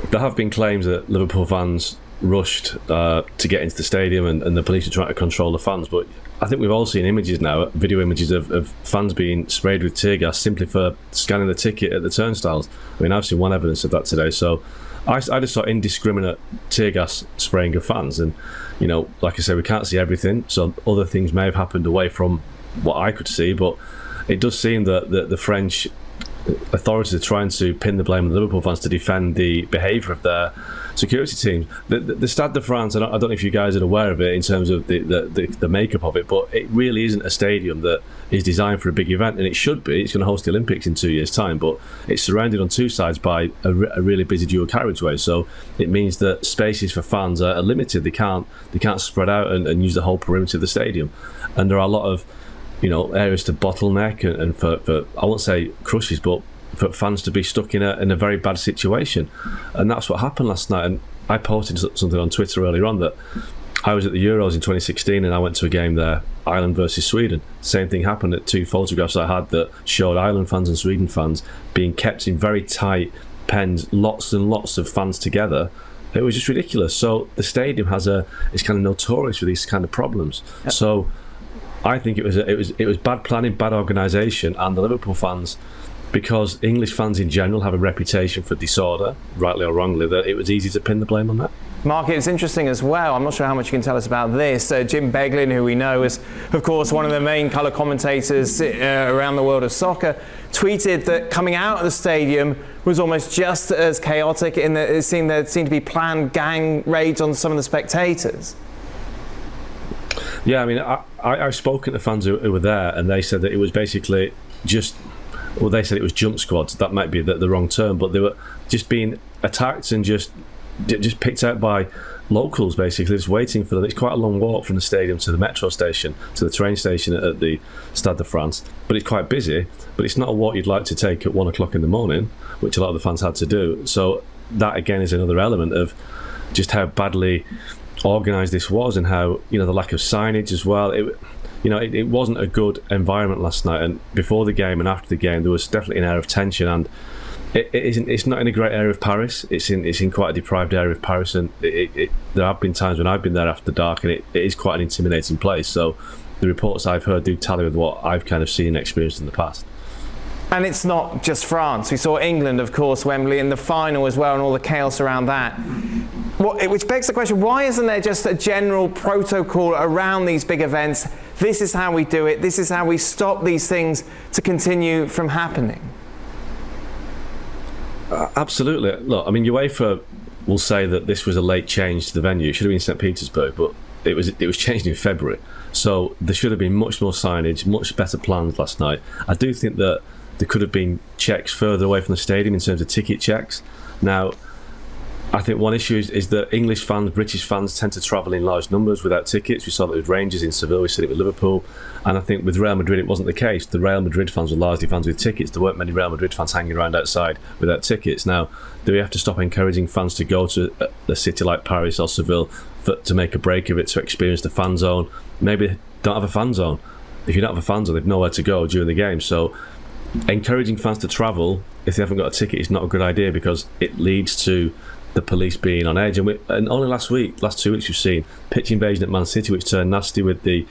Speaker 2: There have been claims that Liverpool fans rushed to get into the stadium and the police are trying to control the fans, but I think we've all seen images now, video images of fans being sprayed with tear gas simply for scanning the ticket at the turnstiles. I mean, I've seen one evidence of that today, so I just saw indiscriminate tear gas spraying of fans, and like I say, we can't see everything, so other things may have happened away from what I could see, but it does seem that the French authorities are trying to pin the blame on the Liverpool fans to defend the behaviour of their security teams. The Stade de France, I don't know if you guys are aware of it in terms of the makeup of it, but it really isn't a stadium that is designed for a big event, and it should be. It's going to host the Olympics in 2 years' time, but it's surrounded on 2 sides by a really busy dual carriageway, so it means that spaces for fans are limited. They can't spread out and use the whole perimeter of the stadium, and there are a lot of areas to bottleneck and for I won't say crushes, but for fans to be stuck in a very bad situation. And that's what happened last night. And I posted something on Twitter earlier on that I was at the Euros in 2016 and I went to a game there, Ireland versus Sweden. Same thing happened at 2 photographs I had that showed Ireland fans and Sweden fans being kept in very tight pens, lots and lots of fans together. It was just ridiculous. So the stadium is kind of notorious for these kind of problems. Yep. So I think it was bad planning, bad organisation, and the Liverpool fans, because English fans in general have a reputation for disorder, rightly or wrongly, that it was easy to pin the blame on that.
Speaker 1: Mark, it's interesting as well. I'm not sure how much you can tell us about this. Jim Beglin, who we know is, of course, one of the main colour commentators around the world of soccer, tweeted that coming out of the stadium was almost just as chaotic in that there seemed to be planned gang raids on some of the spectators.
Speaker 2: Yeah, I mean, I've spoken to fans who were there, and they said that it was basically they said it was jump squads. That might be the wrong term, but they were just being attacked and just picked out by locals, basically, just waiting for them. It's quite a long walk from the stadium to the metro station, to the train station at the Stade de France, but it's quite busy, but it's not a walk you'd like to take at 1 o'clock in the morning, which a lot of the fans had to do. So that, again, is another element of just how badly organised this was, and how the lack of signage as well. it wasn't a good environment last night. And before the game and after the game, there was definitely an air of tension. And it's not in a great area of Paris. It's in quite a deprived area of Paris, and there have been times when I've been there after dark, and it is quite an intimidating place. So the reports I've heard do tally with what I've kind of seen and experienced in the past.
Speaker 1: And it's not just France. We saw England, of course, Wembley in the final as well, and all the chaos around that. Which begs the question, why isn't there just a general protocol around these big events? This is how we do it. This is how we stop these things to continue from happening.
Speaker 2: Absolutely. Look, I mean, UEFA will say that this was a late change to the venue. It should have been St. Petersburg, but it was changed in February. So there should have been much more signage, much better plans last night. I do think that there could have been checks further away from the stadium in terms of ticket checks. Now, I think one issue is that English fans, British fans tend to travel in large numbers without tickets. We saw that with Rangers in Seville, we saw it with Liverpool, and I think with Real Madrid it wasn't the case. The Real Madrid fans were largely fans with tickets. There weren't many Real Madrid fans hanging around outside without tickets. Now, do we have to stop encouraging fans to go to a city like Paris or Seville to make a break of it, to experience the fan zone? Maybe they don't have a fan zone. If you don't have a fan zone, they've nowhere to go during the game. So encouraging fans to travel if they haven't got a ticket is not a good idea, because it leads to the police being on edge. And only last 2 weeks, we've seen pitch invasion at Man City, which turned nasty with the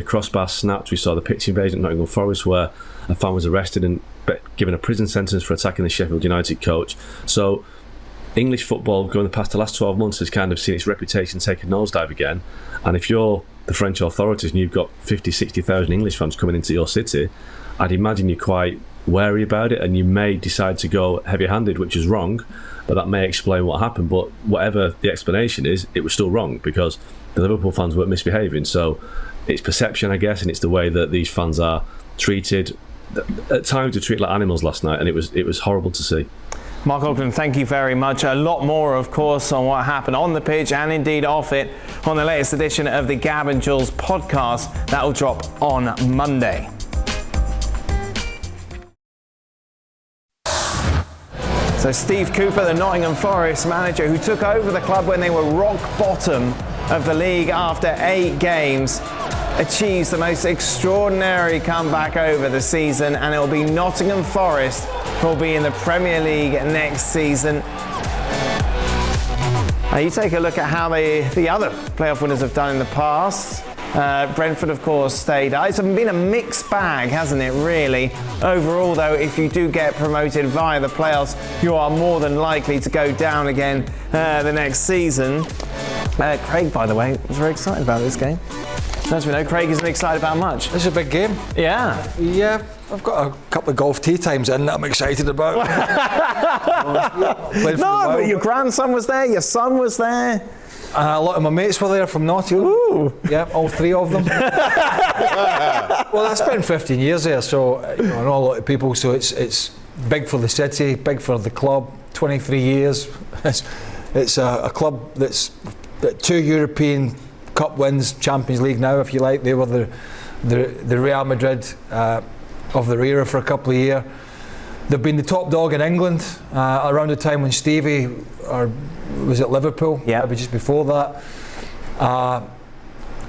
Speaker 2: crossbar snapped. We saw the pitch invasion at Nottingham Forest, where a fan was arrested and given a prison sentence for attacking the Sheffield United coach. So English football, going past the last 12 months, has kind of seen its reputation take a nosedive again. And if you're the French authorities and you've got 50, 60,000 English fans coming into your city, I'd imagine you're quite wary about it, and you may decide to go heavy-handed, which is wrong, but that may explain what happened. But whatever the explanation is, it was still wrong, because the Liverpool fans weren't misbehaving. So it's perception, I guess, and it's the way that these fans are treated. At times, they were treated like animals last night, and it was horrible to see.
Speaker 1: Mark Ogden, thank you very much. A lot more, of course, on what happened on the pitch and indeed off it on the latest edition of the Gab and Jules podcast. That will drop on Monday. So Steve Cooper, the Nottingham Forest manager who took over the club when they were rock bottom of the league after 8 games, achieves the most extraordinary comeback over the season, and it will be Nottingham Forest who will be in the Premier League next season. Now you take a look at how the other playoff winners have done in the past. Brentford, of course, stayed out. It's been a mixed bag, hasn't it, really? Overall, though, if you do get promoted via the playoffs, you are more than likely to go down again the next season. Craig, by the way, was very excited about this game. As we know, Craig isn't excited about much.
Speaker 3: This is a big game.
Speaker 1: Yeah.
Speaker 3: Yeah, I've got a couple of golf tee times in that I'm excited about.
Speaker 1: No, but your grandson was there, your son was there.
Speaker 3: And a lot of my mates were there from Nottingham.
Speaker 1: Ooh.
Speaker 3: Yeah, all 3 of them. Well, I spent 15 years there, so I know a lot of people. So it's big for the city, big for the club. 23 years. It's a club that's 2 European Cup wins, Champions League now, if you like. They were the Real Madrid of their era for a couple of years. They've been the top dog in England around the time when Stevie was at Liverpool, maybe just before that.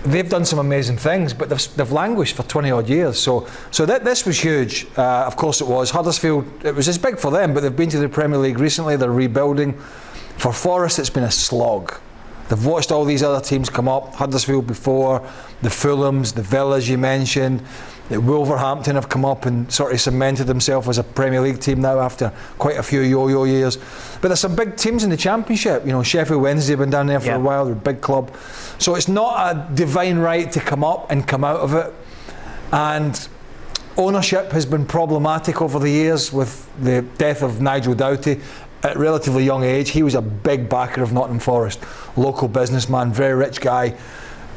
Speaker 3: They've done some amazing things, but they've languished for 20 odd years. So this was huge. Of course it was. Huddersfield, it was as big for them, but they've been to the Premier League recently. They're rebuilding. For Forest, it's been a slog. They've watched all these other teams come up. Huddersfield before, the Fulhams, the Villas you mentioned. The Wolverhampton have come up and sort of cemented themselves as a Premier League team now after quite a few yo-yo years. But there's some big teams in the Championship. You know, Sheffield Wednesday have been down there for a while. They're a big club. So it's not a divine right to come up and come out of it. And ownership has been problematic over the years with the death of Nigel Doughty at a relatively young age. He was a big backer of Nottingham Forest, local businessman, very rich guy.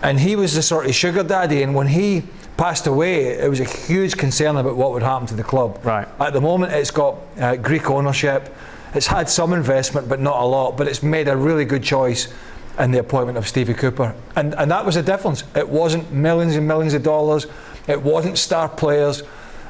Speaker 3: And he was the sort of sugar daddy, and when he passed away, it was a huge concern about what would happen to the club.
Speaker 1: Right.
Speaker 3: At the moment, it's got Greek ownership. It's had some investment, but not a lot. But it's made a really good choice in the appointment of Stevie Cooper. And that was the difference. It wasn't millions and millions of dollars. It wasn't star players.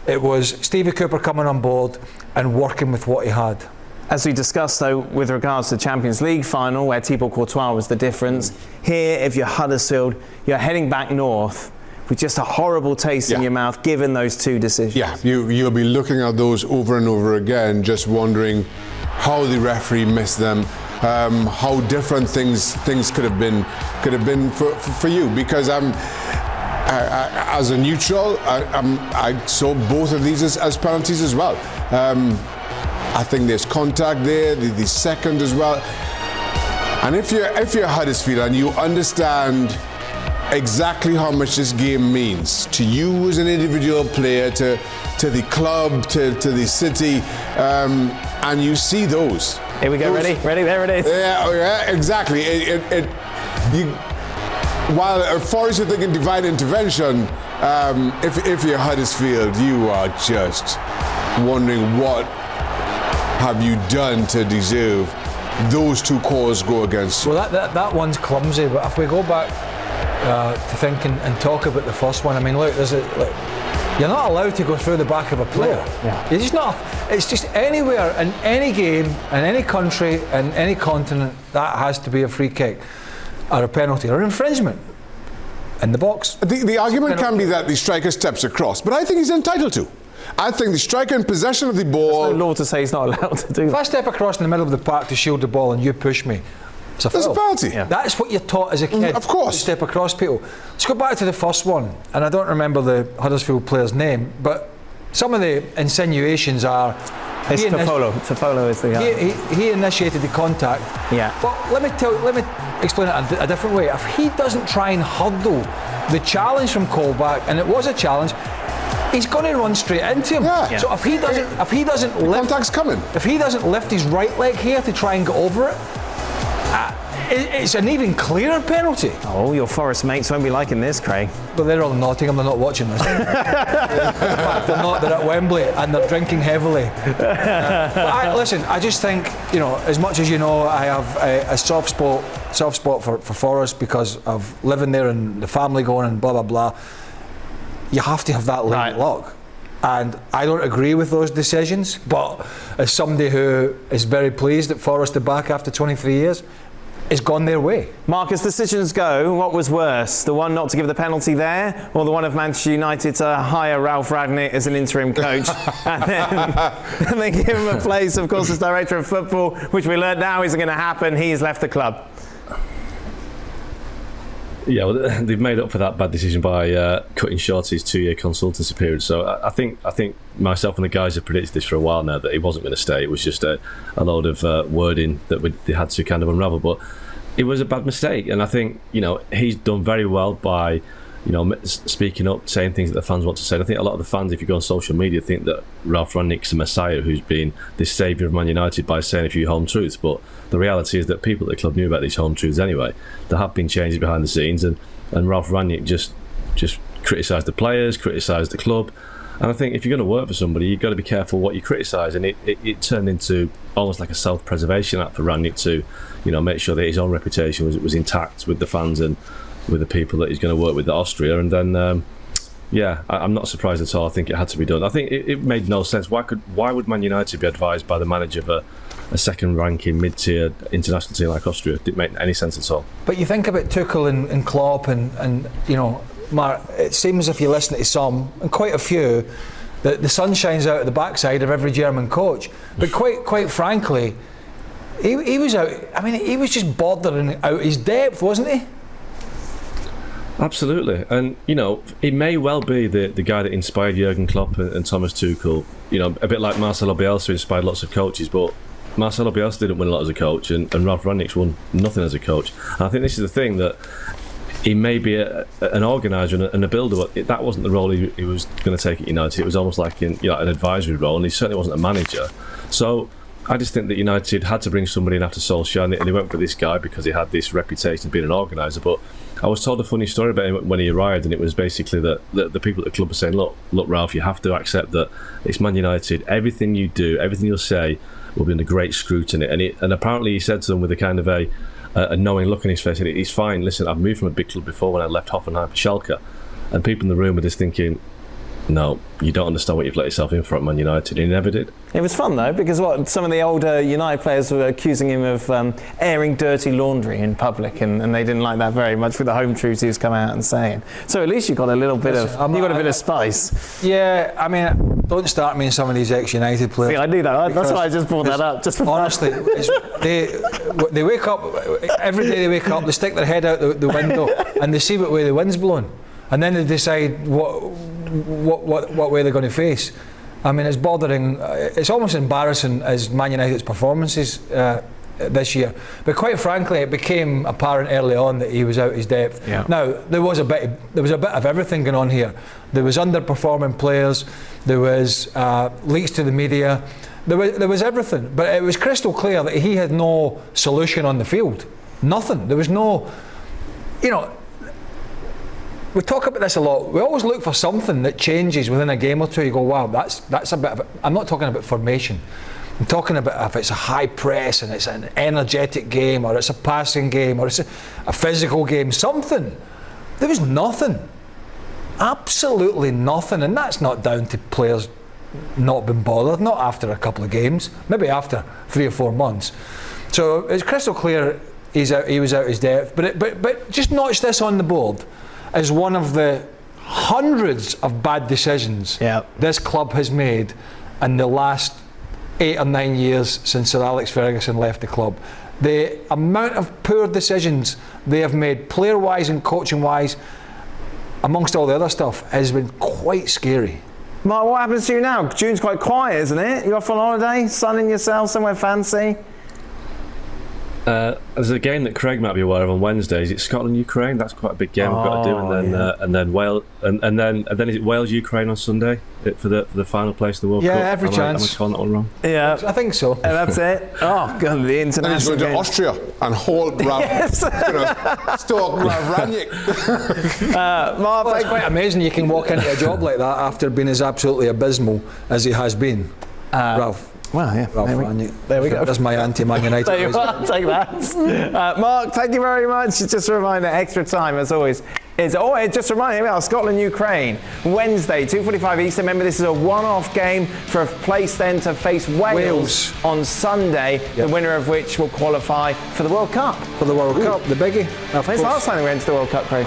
Speaker 3: It was Stevie Cooper coming on board and working with what he had.
Speaker 1: As we discussed, though, with regards to the Champions League final, where Thibaut Courtois was the difference, here, if you're Huddersfield, you're heading back north with just a horrible taste in your mouth given those two decisions.
Speaker 4: Yeah, you'll be looking at those over and over again, just wondering how the referee missed them, how different things could have been for you. Because as a neutral, I saw both of these as penalties as well. I think there's contact there, the second as well. And if you're Huddersfield and you understand exactly how much this game means to you as an individual player, to the club, to the city, and you see those.
Speaker 1: Here we go, ready, there it is.
Speaker 4: Yeah, exactly. While Forest are thinking divine intervention, if you're Huddersfield, you are just wondering what have you done to deserve those two calls go against you.
Speaker 3: Well, that one's clumsy, but if we go back to think and talk about the first one, I mean, look, you're not allowed to go through the back of a player.
Speaker 1: Yeah.
Speaker 3: You're just not. It's just anywhere in any game, in any country, in any continent, that has to be a free kick or a penalty or an infringement in the box.
Speaker 4: The argument can be that the striker steps across, but I think he's entitled to. I think the striker in possession of the ball.
Speaker 1: There's no law to say he's not allowed to do that.
Speaker 3: If I step across in the middle of the park to shield the ball and you push me, it's a foul.
Speaker 4: That's a penalty.
Speaker 1: Yeah.
Speaker 3: That's what you're taught as a kid.
Speaker 4: Of course.
Speaker 3: To step across people. Let's go back to the first one, and I don't remember the Huddersfield player's name, but some of the insinuations are.
Speaker 1: It's Tafolo. Tafolo is the guy.
Speaker 3: He initiated the contact.
Speaker 1: Yeah.
Speaker 3: But let me explain it a different way. If he doesn't try and hurdle the challenge from Colback, and it was a challenge, he's going to run straight into him.
Speaker 4: Yeah.
Speaker 3: So if he doesn't lift,
Speaker 4: contact's coming.
Speaker 3: If he doesn't lift his right leg here to try and get over it, it's an even clearer penalty.
Speaker 1: Oh, your Forest mates won't be liking this, Craig.
Speaker 3: But they're all in Nottingham, they're not watching this. In fact, they're not. They're at Wembley and they're drinking heavily. Listen, I just think, as much as I have a soft spot for Forest because of living there and the family going and blah blah blah. You have to have that late luck. And I don't agree with those decisions, but as somebody who is very pleased that Forest are back after 23 years, it's gone their way.
Speaker 1: Marcus, decisions go. What was worse? The one not to give the penalty there, or the one of Manchester United to hire Ralph Rangnick as an interim coach and then give him a place, of course, as director of football, which we learned now isn't going to happen. He's left the club.
Speaker 2: Yeah, well, they've made up for that bad decision by cutting short his 2-year consultancy period. So I think myself and the guys have predicted this for a while now, that he wasn't going to stay. It was just a load of wording that they had to kind of unravel. But it was a bad mistake, and I think he's done very well by speaking up, saying things that the fans want to say. And I think a lot of the fans, if you go on social media, think that Ralph Rangnick's a messiah who's been this saviour of Man United by saying a few home truths. But the reality is that people at the club knew about these home truths anyway. There have been changes behind the scenes, and Ralph Rangnick just criticised the players, criticised the club. And I think if you're going to work for somebody, you've got to be careful what you criticise. And it turned into almost like a self-preservation act for Rangnick to make sure that his own reputation was intact with the fans and with the people that he's going to work with at Austria. And then I'm not surprised at all. I think it had to be done. I think it made no sense. Why would Man United be advised by the manager of a second-ranking mid-tier international team like Austria? It didn't make any sense at all.
Speaker 3: But you think about Tuchel and Klopp and Mark, it seems if you listen to some, and quite a few, that the sun shines out of the backside of every German coach. But quite frankly, he was out. I mean, he was just bordering out his depth, wasn't he?
Speaker 2: Absolutely, and he may well be the guy that inspired Jurgen Klopp and Thomas Tuchel. A bit like Marcelo Bielsa inspired lots of coaches, but Marcelo Bielsa didn't win a lot as a coach, and Ralph Rangnick's won nothing as a coach. And I think this is the thing, that he may be an organiser and a builder, but that wasn't the role he was going to take at United. It was almost like an advisory role, and he certainly wasn't a manager. So I just think that United had to bring somebody in after Solskjaer, and they went for this guy because he had this reputation of being an organiser. But I was told a funny story about him when he arrived, and it was basically that the people at the club were saying, look Ralph, you have to accept that it's Man United. Everything you do, everything you'll say will be under great scrutiny. And apparently he said to them with a kind of a knowing look on his face, it's fine, listen, I've moved from a big club before when I left Hoffenheim for Schalke. And people in the room were just thinking, no, you don't understand what you've let yourself in for at Man United. He never did.
Speaker 1: It was fun though, because some of the older United players were accusing him of airing dirty laundry in public, and they didn't like that very much with the home truths he was coming out and saying. So at least you got a little bit of spice.
Speaker 3: Yeah, I mean, don't start me in some of these ex-United players.
Speaker 1: See, I knew that. That's why I just brought that up. Just for
Speaker 3: honestly, they wake up every day. They wake up, they stick their head out the window, and they see what way the wind's blowing, and then they decide what way they're going to face. I mean, it's bordering. It's almost embarrassing as Man United's performances this year. But quite frankly, it became apparent early on that he was out his depth.
Speaker 1: Yeah.
Speaker 3: Now there was a bit of everything going on here. There was underperforming players. There was leaks to the media. There was everything. But it was crystal clear that he had no solution on the field. Nothing. There was no. You know. We talk about this a lot. We always look for something that changes within a game or two. You go, wow, that's a bit of it. I'm not talking about formation. I'm talking about if it's a high press and it's an energetic game, or it's a passing game, or it's a physical game, something. There was nothing. Absolutely nothing. And that's not down to players not being bothered, not after a couple of games, maybe after 3 or 4 months. So it's crystal clear he was out his depth. But just notch this on the board as one of the hundreds of bad decisions this club has made in the last 8 or 9 years since Sir Alex Ferguson left the club. The amount of poor decisions they have made, player-wise and coaching-wise, amongst all the other stuff, has been quite scary.
Speaker 1: Mark, what happens to you now? June's quite quiet, isn't it? You're off on holiday, sunning yourself somewhere fancy?
Speaker 2: There's a game that Craig might be aware of on Wednesday. Is it Scotland-Ukraine? That's quite a big game we've got to do, and then Wales, and then is it Wales-Ukraine on Sunday for the final place of the World Cup?
Speaker 3: Yeah, every chance.
Speaker 2: Am I calling that one wrong?
Speaker 3: Yeah, I think so.
Speaker 1: And that's it. Oh God, the international.
Speaker 4: Then he's going to
Speaker 1: game.
Speaker 4: Austria and hold Stoke Rangnick.
Speaker 3: Well, it's quite amazing you can walk into a job like that after being as absolutely abysmal as he has been, Ralph.
Speaker 1: Well, yeah,
Speaker 3: there we go. That's my anti-Man United.
Speaker 1: There you are, take that. Mark, thank you very much. Just a reminder, extra time as always. Just a reminder, Scotland-Ukraine, Wednesday, 2:45 Eastern. Remember, this is a one-off game for a place then to face Wales on Sunday, the winner of which will qualify for the World Cup.
Speaker 3: For the World Cup, the biggie.
Speaker 1: When's the last time we went to the World Cup, Craig?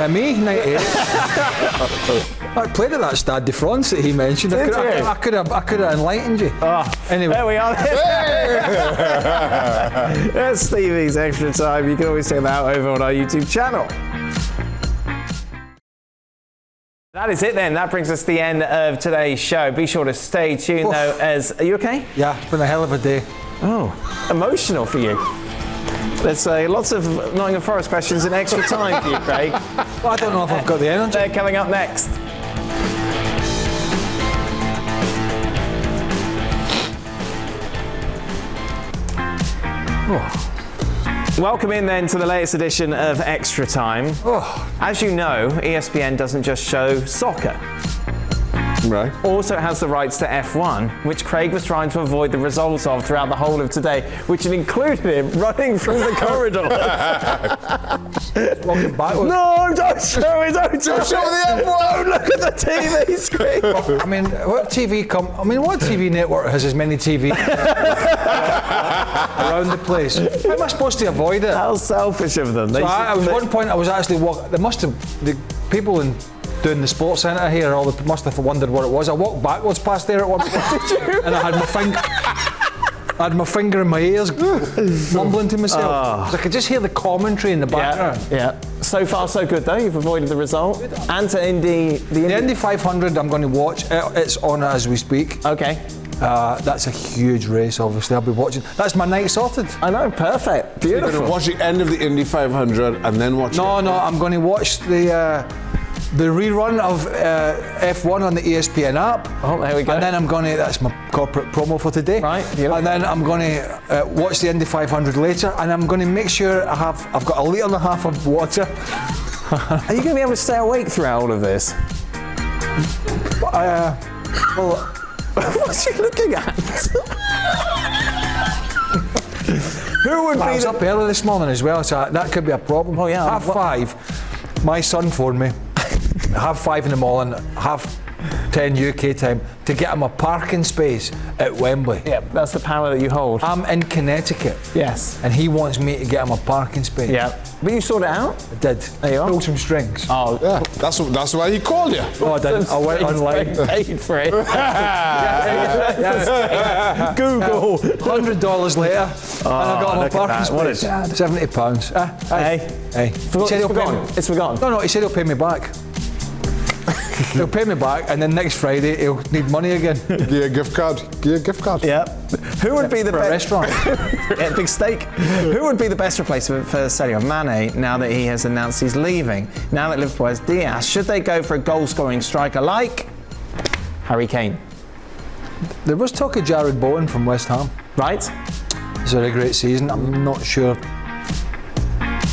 Speaker 3: Me, 98. I played at that Stade de France that he mentioned. I could have enlightened you. Anyway,
Speaker 1: there we are. That's Stevie's Extra Time. You can always check that out over on our YouTube channel. That is it then. That brings us to the end of today's show. Be sure to stay tuned though. Are you okay?
Speaker 3: Yeah, it's been a hell of a day.
Speaker 1: Oh, emotional for you. There's lots of Nottingham Forest questions in extra time for you, Craig.
Speaker 3: Well, I don't know if I've got the energy.
Speaker 1: They're coming up next. Welcome in then to the latest edition of Extra Time. As you know, ESPN doesn't just show soccer.
Speaker 4: Right.
Speaker 1: Also has the rights to F1, which Craig was trying to avoid the results of throughout the whole of today, which included him running through the corridor.
Speaker 3: Walking backwards.
Speaker 1: No, don't show it! Don't show
Speaker 4: the F1!
Speaker 1: Don't look at the TV screen!
Speaker 3: I mean, what TV network has as many TVs around the place? How am I supposed to avoid it?
Speaker 1: How selfish of them.
Speaker 3: One point I was actually walking. The people doing the sports centre here must have wondered what it was. I walked backwards past there at one point. Did you? And I had my finger in my ears, mumbling to myself. I could just hear the commentary in the background.
Speaker 1: Yeah. So far, so good though. You've avoided the result. And to the
Speaker 3: Indy 500, I'm going to watch. It's on as we speak.
Speaker 1: Okay.
Speaker 3: That's a huge race, obviously. I'll be watching. That's my night sorted.
Speaker 1: I know, perfect. Beautiful.
Speaker 4: You're going to watch the end of the Indy 500 and then watch
Speaker 3: No, I'm going to watch the rerun of F1 on the ESPN app.
Speaker 1: Oh, there we go.
Speaker 3: And then that's my corporate promo for today.
Speaker 1: Right, beautiful.
Speaker 3: And then I'm going to watch the Indy 500 later, and I'm going to make sure I've got 1.5 litres of water.
Speaker 1: Are you going to be able to stay awake throughout all of this?
Speaker 3: Well,
Speaker 1: what's she looking at? Who would be
Speaker 3: I was up early this morning as well, so that could be a problem.
Speaker 1: Oh yeah.
Speaker 3: 5:30, my son phoned me. 5 in the morning, 10 UK time, to get him a parking space at Wembley.
Speaker 1: Yeah, that's the power that you hold.
Speaker 3: I'm in Connecticut.
Speaker 1: Yes.
Speaker 3: And he wants me to get him a parking space.
Speaker 1: Yeah. But you sorted it out?
Speaker 3: I did.
Speaker 1: There you are.
Speaker 3: Pulled some strings.
Speaker 1: Oh,
Speaker 4: Yeah, that's why he called you.
Speaker 3: Oh, I didn't. I went online.
Speaker 1: Paid for it.
Speaker 3: Google. $100 later, and I got him a
Speaker 1: look at
Speaker 3: parking
Speaker 1: that. What
Speaker 3: space.
Speaker 1: a
Speaker 3: £70.
Speaker 1: Hey. It's forgotten.
Speaker 3: No, he said he'll pay me back. He'll pay me back, and then next Friday he'll need money again.
Speaker 4: Give you a gift card.
Speaker 1: Yeah. Who would be the
Speaker 3: For a restaurant.
Speaker 1: Yeah, big steak. Who would be the best replacement for Sadio Mane now that he has announced he's leaving? Now that Liverpool has Diaz, should they go for a goal-scoring striker like Harry Kane?
Speaker 3: There was talk of Jared Bowen from West Ham.
Speaker 1: Right?
Speaker 3: He's had a great season. I'm not sure.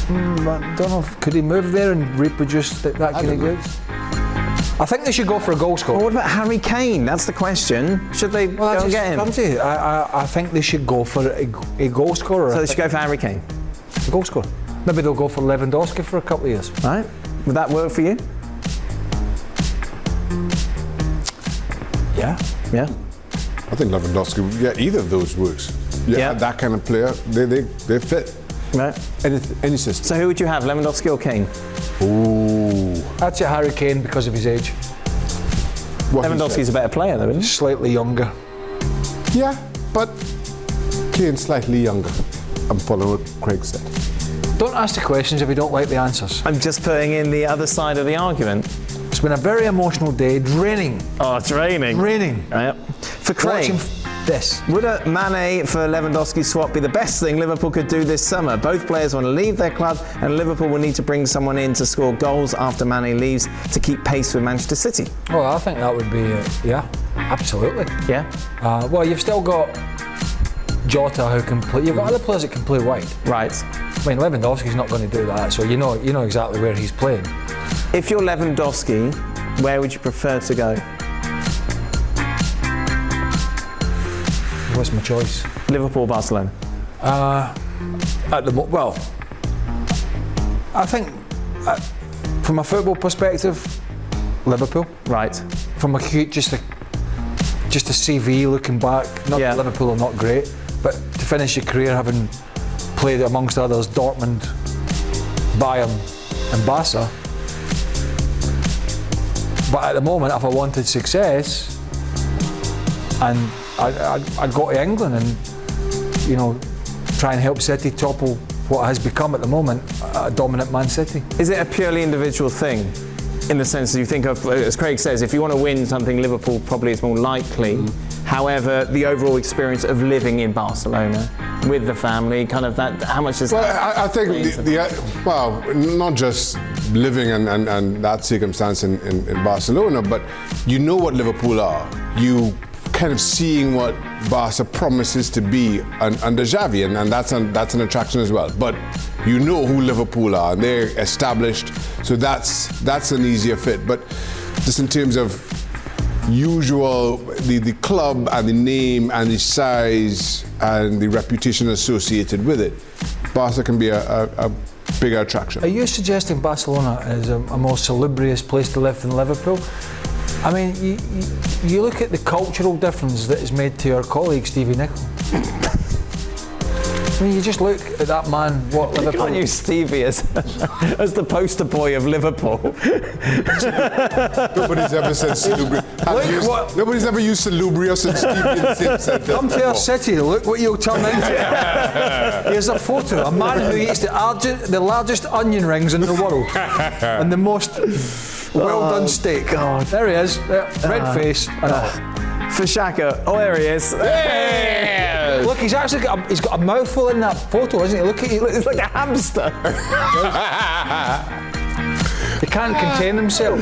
Speaker 3: I don't know. Could he move there and reproduce that kind of goods? I think they should go for a goal scorer.
Speaker 1: Well, what about Harry Kane? That's the question. Should they go and get him?
Speaker 3: I think they should go for a goal scorer.
Speaker 1: So they should go for Harry Kane?
Speaker 3: A goal scorer. Maybe they'll go for Lewandowski for a couple of years.
Speaker 1: Right. Would that work for you?
Speaker 3: Yeah.
Speaker 1: Yeah.
Speaker 4: I think Lewandowski, yeah, either of those works. Yeah, that kind of player, they fit.
Speaker 1: Right.
Speaker 4: Any system.
Speaker 1: So who would you have, Lewandowski or Kane?
Speaker 4: Ooh.
Speaker 3: I'd say Harry Kane because of his age.
Speaker 1: Lewandowski's a better player though, isn't he?
Speaker 3: Slightly younger.
Speaker 4: Yeah, but Kane's slightly younger. I'm following what Craig said.
Speaker 3: Don't ask the questions if you don't like the answers.
Speaker 1: I'm just putting in the other side of the argument.
Speaker 3: It's been a very emotional day, draining.
Speaker 1: Oh, draining. Yep. For Craig,
Speaker 3: Watching this.
Speaker 1: would a Mane for Lewandowski swap be the best thing Liverpool could do this summer? Both players want to leave their club and Liverpool will need to bring someone in to score goals after Mane leaves to keep pace with Manchester City.
Speaker 3: Well, I think that would be, yeah, absolutely.
Speaker 1: Yeah?
Speaker 3: Well, you've still got Jota who can play. You've got other players that can play wide.
Speaker 1: Right.
Speaker 3: I mean, Lewandowski's not going to do that, so you know exactly where he's playing.
Speaker 1: If you're Lewandowski, where would you prefer to go?
Speaker 3: What's my choice?
Speaker 1: Liverpool, Barcelona?
Speaker 3: Well, I think from a football perspective, Liverpool.
Speaker 1: Right.
Speaker 3: From just a CV looking back, not that Liverpool are not great, but to finish your career having played amongst others Dortmund, Bayern and Barca. But at the moment, if I wanted success, and I'd go to England and, try and help City topple what has become at the moment a dominant Man City.
Speaker 1: Is it a purely individual thing? In the sense that you think of, as Craig says, if you want to win something, Liverpool probably is more likely. However, the overall experience of living in Barcelona with the family, kind of that, how much is that?
Speaker 4: Well, I think, not just living and that circumstance in Barcelona, but you know what Liverpool are. You kind of seeing what Barca promises to be under Xavi, and that's an attraction as well. But you know who Liverpool are, and they're established, so that's an easier fit. But just in terms of usual, the club and the name and the size and the reputation associated with it, Barca can be a bigger attraction.
Speaker 3: Are you suggesting Barcelona is a more salubrious place to live than Liverpool? I mean, you look at the cultural difference that is made to your colleague Stevie Nicol. I mean, you just look at that man, what Liverpool...
Speaker 1: You can't use Stevie as the poster boy of Liverpool.
Speaker 4: Nobody's ever said salubrious. Nobody's ever used salubrious since Stevie said that.
Speaker 3: Come to our city, look what you'll turn into. Here's a photo, a man who eats the largest onion rings in the world and the most well-done steak.
Speaker 1: God.
Speaker 3: There he is, red face and all.
Speaker 1: For Shaka, oh there he is.
Speaker 3: Yeah. Look, he's got a mouthful in that photo, isn't he? Look at him,
Speaker 1: It's like a hamster.
Speaker 3: He can't contain himself.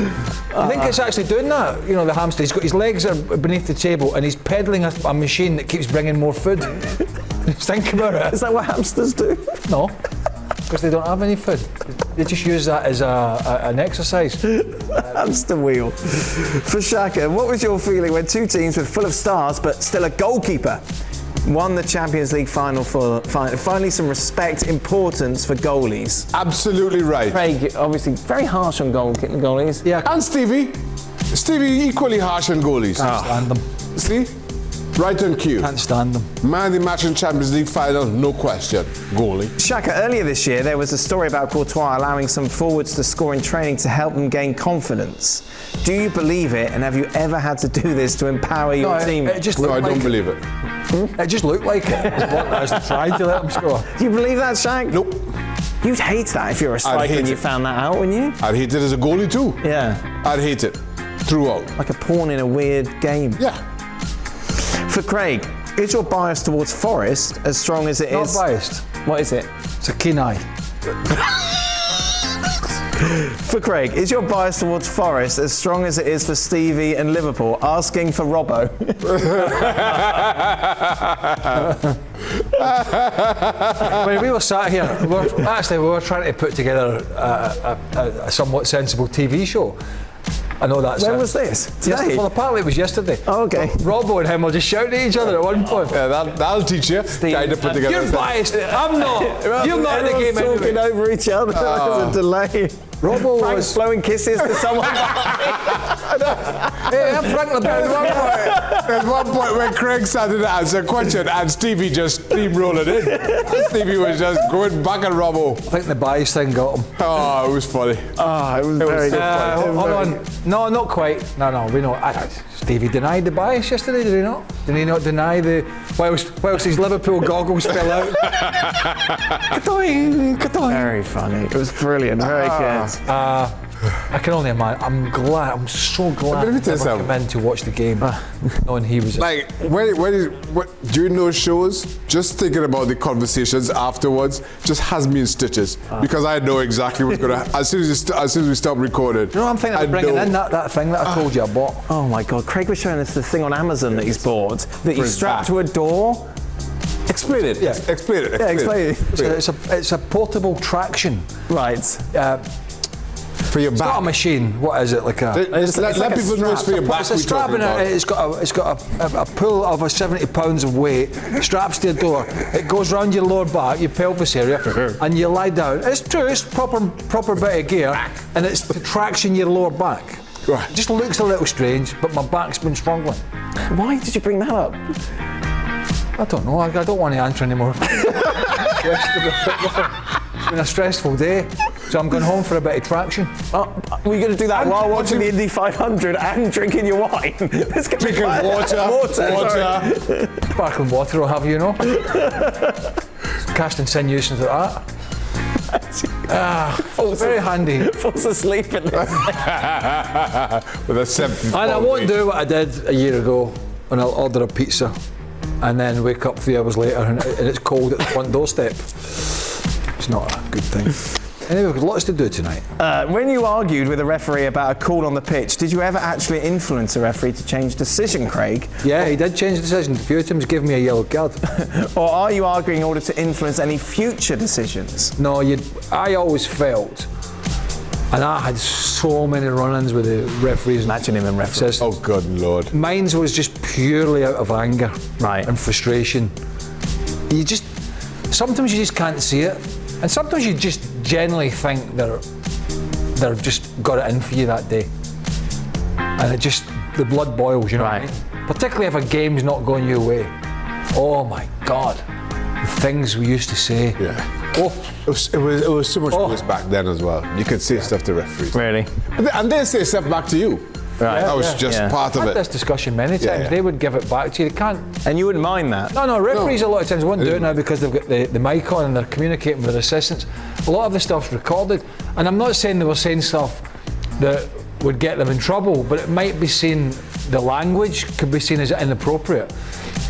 Speaker 3: I think it's actually doing that. The hamster. He's got his legs are beneath the table and he's peddling a machine that keeps bringing more food. Just think about it.
Speaker 1: Is that what hamsters do?
Speaker 3: No, because they don't have any food. They just use that as an exercise.
Speaker 1: Hamster wheel. For Shaka, what was your feeling when two teams were full of stars but still a goalkeeper won the Champions League final for finally some respect, importance for goalies.
Speaker 4: Absolutely right.
Speaker 1: Craig, obviously very harsh on goalies.
Speaker 3: Yeah.
Speaker 4: And Stevie equally harsh on goalies.
Speaker 3: Can't stand them.
Speaker 4: See? Right on cue.
Speaker 3: Can't stand them.
Speaker 4: Man of the match in Champions League final, no question. Goalie.
Speaker 1: Shaka, earlier this year there was a story about Courtois allowing some forwards to score in training to help them gain confidence. Do you believe it, and have you ever had to do this to empower your team?
Speaker 3: It just
Speaker 4: No,
Speaker 3: looked
Speaker 4: I don't
Speaker 3: like
Speaker 4: believe it.
Speaker 3: It just looked like it. I was trying to let them score.
Speaker 1: Do you believe that, Shaq?
Speaker 4: Nope.
Speaker 1: You'd hate that if you're a striker
Speaker 4: hate
Speaker 1: and you
Speaker 4: it.
Speaker 1: found that out, wouldn't you?
Speaker 4: I'd hate it as a goalie too.
Speaker 1: Yeah.
Speaker 4: I'd hate it throughout.
Speaker 1: Like a pawn in a weird game.
Speaker 4: Yeah.
Speaker 1: For Craig, is your bias towards Forest as strong as it
Speaker 3: Not
Speaker 1: is?
Speaker 3: biased.
Speaker 1: What is it?
Speaker 3: It's a keen eye.
Speaker 1: For Craig, is your bias towards Forest as strong as it is for Stevie and Liverpool? Asking for Robbo.
Speaker 3: When we were sat here, we were trying to put together a somewhat sensible TV show. I know that's
Speaker 1: When was this? Today?
Speaker 3: Well, apparently it was yesterday.
Speaker 1: Oh, okay.
Speaker 3: Robbo and him were just shouting at each other at one point.
Speaker 4: Yeah, that'll teach you. Trying to put together.
Speaker 3: You're biased. I'm not. You're not in the game
Speaker 1: Everyone's talking
Speaker 3: anyway.
Speaker 1: over each other. There's a delay.
Speaker 3: Robbo
Speaker 1: Frank's
Speaker 3: was.
Speaker 1: blowing kisses to someone.
Speaker 3: Hey, I'm Frank LeBeau.
Speaker 4: There's one point where Craig started to answer a question and Stevie just steamrolled it in. Stevie was just going back at Robbo.
Speaker 3: I think the bias thing got him.
Speaker 4: Oh, it was funny.
Speaker 1: Oh, it was very
Speaker 4: so funny.
Speaker 3: Hold on. No, not quite. No, we know. Stevie denied the bias yesterday, did he not? Did he not deny the... Whilst his Liverpool goggles fell out.
Speaker 1: Very funny. It was brilliant. Very good.
Speaker 3: I can only imagine. I'm so glad
Speaker 4: Let me
Speaker 3: I
Speaker 4: tell you
Speaker 3: never
Speaker 4: something.
Speaker 3: came in to watch the game knowing he was...
Speaker 4: Like, during those shows, just thinking about the conversations afterwards just has me in stitches. Because I know exactly what's going to happen. As soon as we stop recording.
Speaker 3: You know, I'm thinking of bringing in that thing that I told you I bought.
Speaker 1: Oh my God, Craig was showing us the thing on Amazon that he's bought that you strap to a door.
Speaker 4: Explain it.
Speaker 3: Yeah.
Speaker 4: Explain it.
Speaker 1: Yeah, explain it.
Speaker 3: It's a portable traction.
Speaker 1: Right.
Speaker 4: For your
Speaker 3: It's not a
Speaker 4: back.
Speaker 3: machine. What is it? Like a...
Speaker 4: Let people know it's for your back.
Speaker 3: It's a strap in it. It's got a pull of 70 pounds of weight. Straps to the door. It goes round your lower back, your pelvis area, and you lie down. It's true. It's proper bit of gear, and it's the traction your lower back.
Speaker 4: Right.
Speaker 3: It just looks a little strange, but my back's been struggling.
Speaker 1: Why did you bring that up?
Speaker 3: I don't know. I don't want to answer anymore. It's been a stressful day, so I'm going home for a bit of traction.
Speaker 1: Were you going to do that while watching the Indy 500 and drinking your wine? Drinking
Speaker 4: water.
Speaker 3: Sparkling water will have you know. Casting insinuations at that. Very handy.
Speaker 1: Falls asleep in this.
Speaker 4: With a 70.
Speaker 3: And I won't do what I did a year ago when I'll order a pizza and then wake up 3 hours later and it's cold at the front doorstep. It's not a good thing. Anyway, we've got lots to do tonight.
Speaker 1: When you argued with a referee about a call on the pitch, did you ever actually influence a referee to change decision, Craig?
Speaker 3: Yeah, he did change the decision. A few times gave me a yellow card.
Speaker 1: Or are you arguing in order to influence any future decisions?
Speaker 3: No, I always felt, and I had so many run-ins with the referees.
Speaker 1: Imagine him in referee.
Speaker 4: Oh, good Lord.
Speaker 3: Mine was just purely out of anger and frustration. Sometimes you just can't see it, and sometimes you just genuinely think they're just got it in for you that day, and the blood boils, you know what I mean? Particularly if a game's not going your way. Oh my God, the things we used to say.
Speaker 4: Yeah. Oh, it was so much worse back then as well. You could say stuff to referees.
Speaker 1: Really?
Speaker 4: And they say stuff back to you.
Speaker 1: Right.
Speaker 4: That was just part of
Speaker 3: I've had
Speaker 4: it.
Speaker 3: this discussion many times.
Speaker 4: Yeah.
Speaker 3: They would give it back to you. They can't.
Speaker 1: And you wouldn't mind that?
Speaker 3: No, referees a lot of times won't do it now because they've got the mic on and they're communicating with their assistants. A lot of the stuff's recorded, and I'm not saying they were saying stuff that would get them in trouble, but it might be seen, the language could be seen as inappropriate.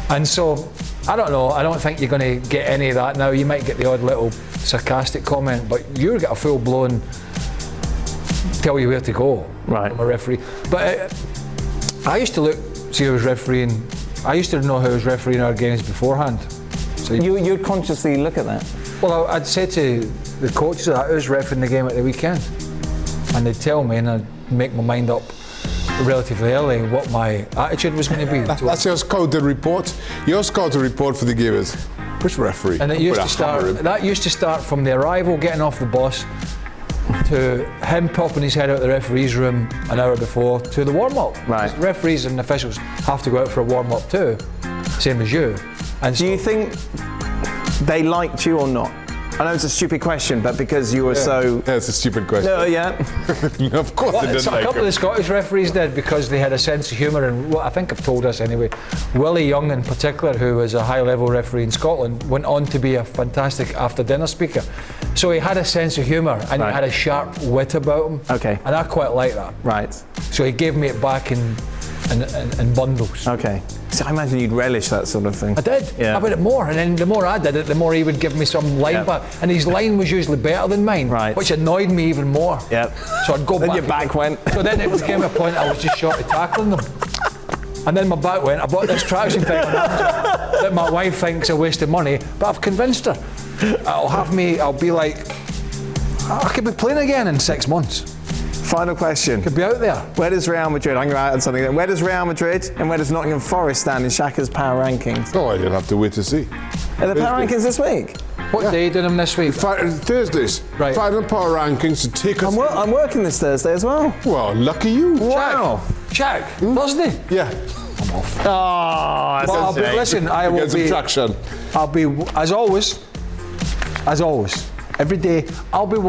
Speaker 3: And so, I don't know, I don't think you're going to get any of that now. You might get the odd little sarcastic comment, but you'll get a full-blown tell you where to go from a referee. But I used to see who was refereeing. I used to know who was refereeing our games beforehand. So
Speaker 1: you'd consciously look at that?
Speaker 3: Well, I'd say to the coaches that who's refereeing the game at the weekend, and they'd tell me, and I'd make my mind up relatively early what my attitude was going to be.
Speaker 4: That's your scouting report. Your scouting report for the game is which referee?
Speaker 3: And it used to start. That used to start from the arrival, getting off the bus, to him popping his head out the referee's room an hour before, to the warm-up.
Speaker 1: Right.
Speaker 3: Referees and officials have to go out for a warm-up too, same as you. And
Speaker 1: Do you think they liked you or not? I know it's a stupid question, but because you were so...
Speaker 4: Yeah, it's a stupid question.
Speaker 1: No, yeah.
Speaker 4: No, of course they didn't
Speaker 3: a
Speaker 4: like
Speaker 3: couple
Speaker 4: him.
Speaker 3: of the Scottish referees did, because they had a sense of humour, and I think I've told us anyway, Willie Young in particular, who was a high-level referee in Scotland, went on to be a fantastic after-dinner speaker. So he had a sense of humour, and he had a sharp wit about him.
Speaker 1: Okay.
Speaker 3: And I quite like that.
Speaker 1: Right.
Speaker 3: So he gave me it back in bundles.
Speaker 1: Okay. So I imagine you'd relish that sort of thing.
Speaker 3: I did.
Speaker 1: Yeah.
Speaker 3: I did it more, and then the more I did it, the more he would give me some line back, and his line was usually better than mine, which annoyed me even more.
Speaker 1: Yep.
Speaker 3: So I'd go
Speaker 1: then
Speaker 3: back.
Speaker 1: your back went.
Speaker 3: So then it became a point I was just short of tackling them. And then my back went. I bought this traction thing on Amazon that my wife thinks a waste of money, but I've convinced her. I'll be like, I could be playing again in 6 months.
Speaker 1: Final question.
Speaker 3: Could be out there.
Speaker 1: Where does Real Madrid, I'm going to add something there. Where does Real Madrid and where does Nottingham Forest stand in Shaka's power rankings?
Speaker 4: Oh, you'll have to wait to see.
Speaker 1: Are the power rankings this week?
Speaker 3: What day are you doing them this week?
Speaker 4: Thursdays.
Speaker 3: Right.
Speaker 4: Final power rankings to take us...
Speaker 1: I'm working this Thursday as well.
Speaker 4: Well, lucky you.
Speaker 1: Wow.
Speaker 3: Jack, Thursday?
Speaker 4: Yeah.
Speaker 3: I'm off.
Speaker 1: Oh, that's
Speaker 3: Well,
Speaker 1: a shame.
Speaker 3: listen, I will
Speaker 4: Get some
Speaker 3: be...
Speaker 4: traction.
Speaker 3: I'll be, as always, every day, I'll be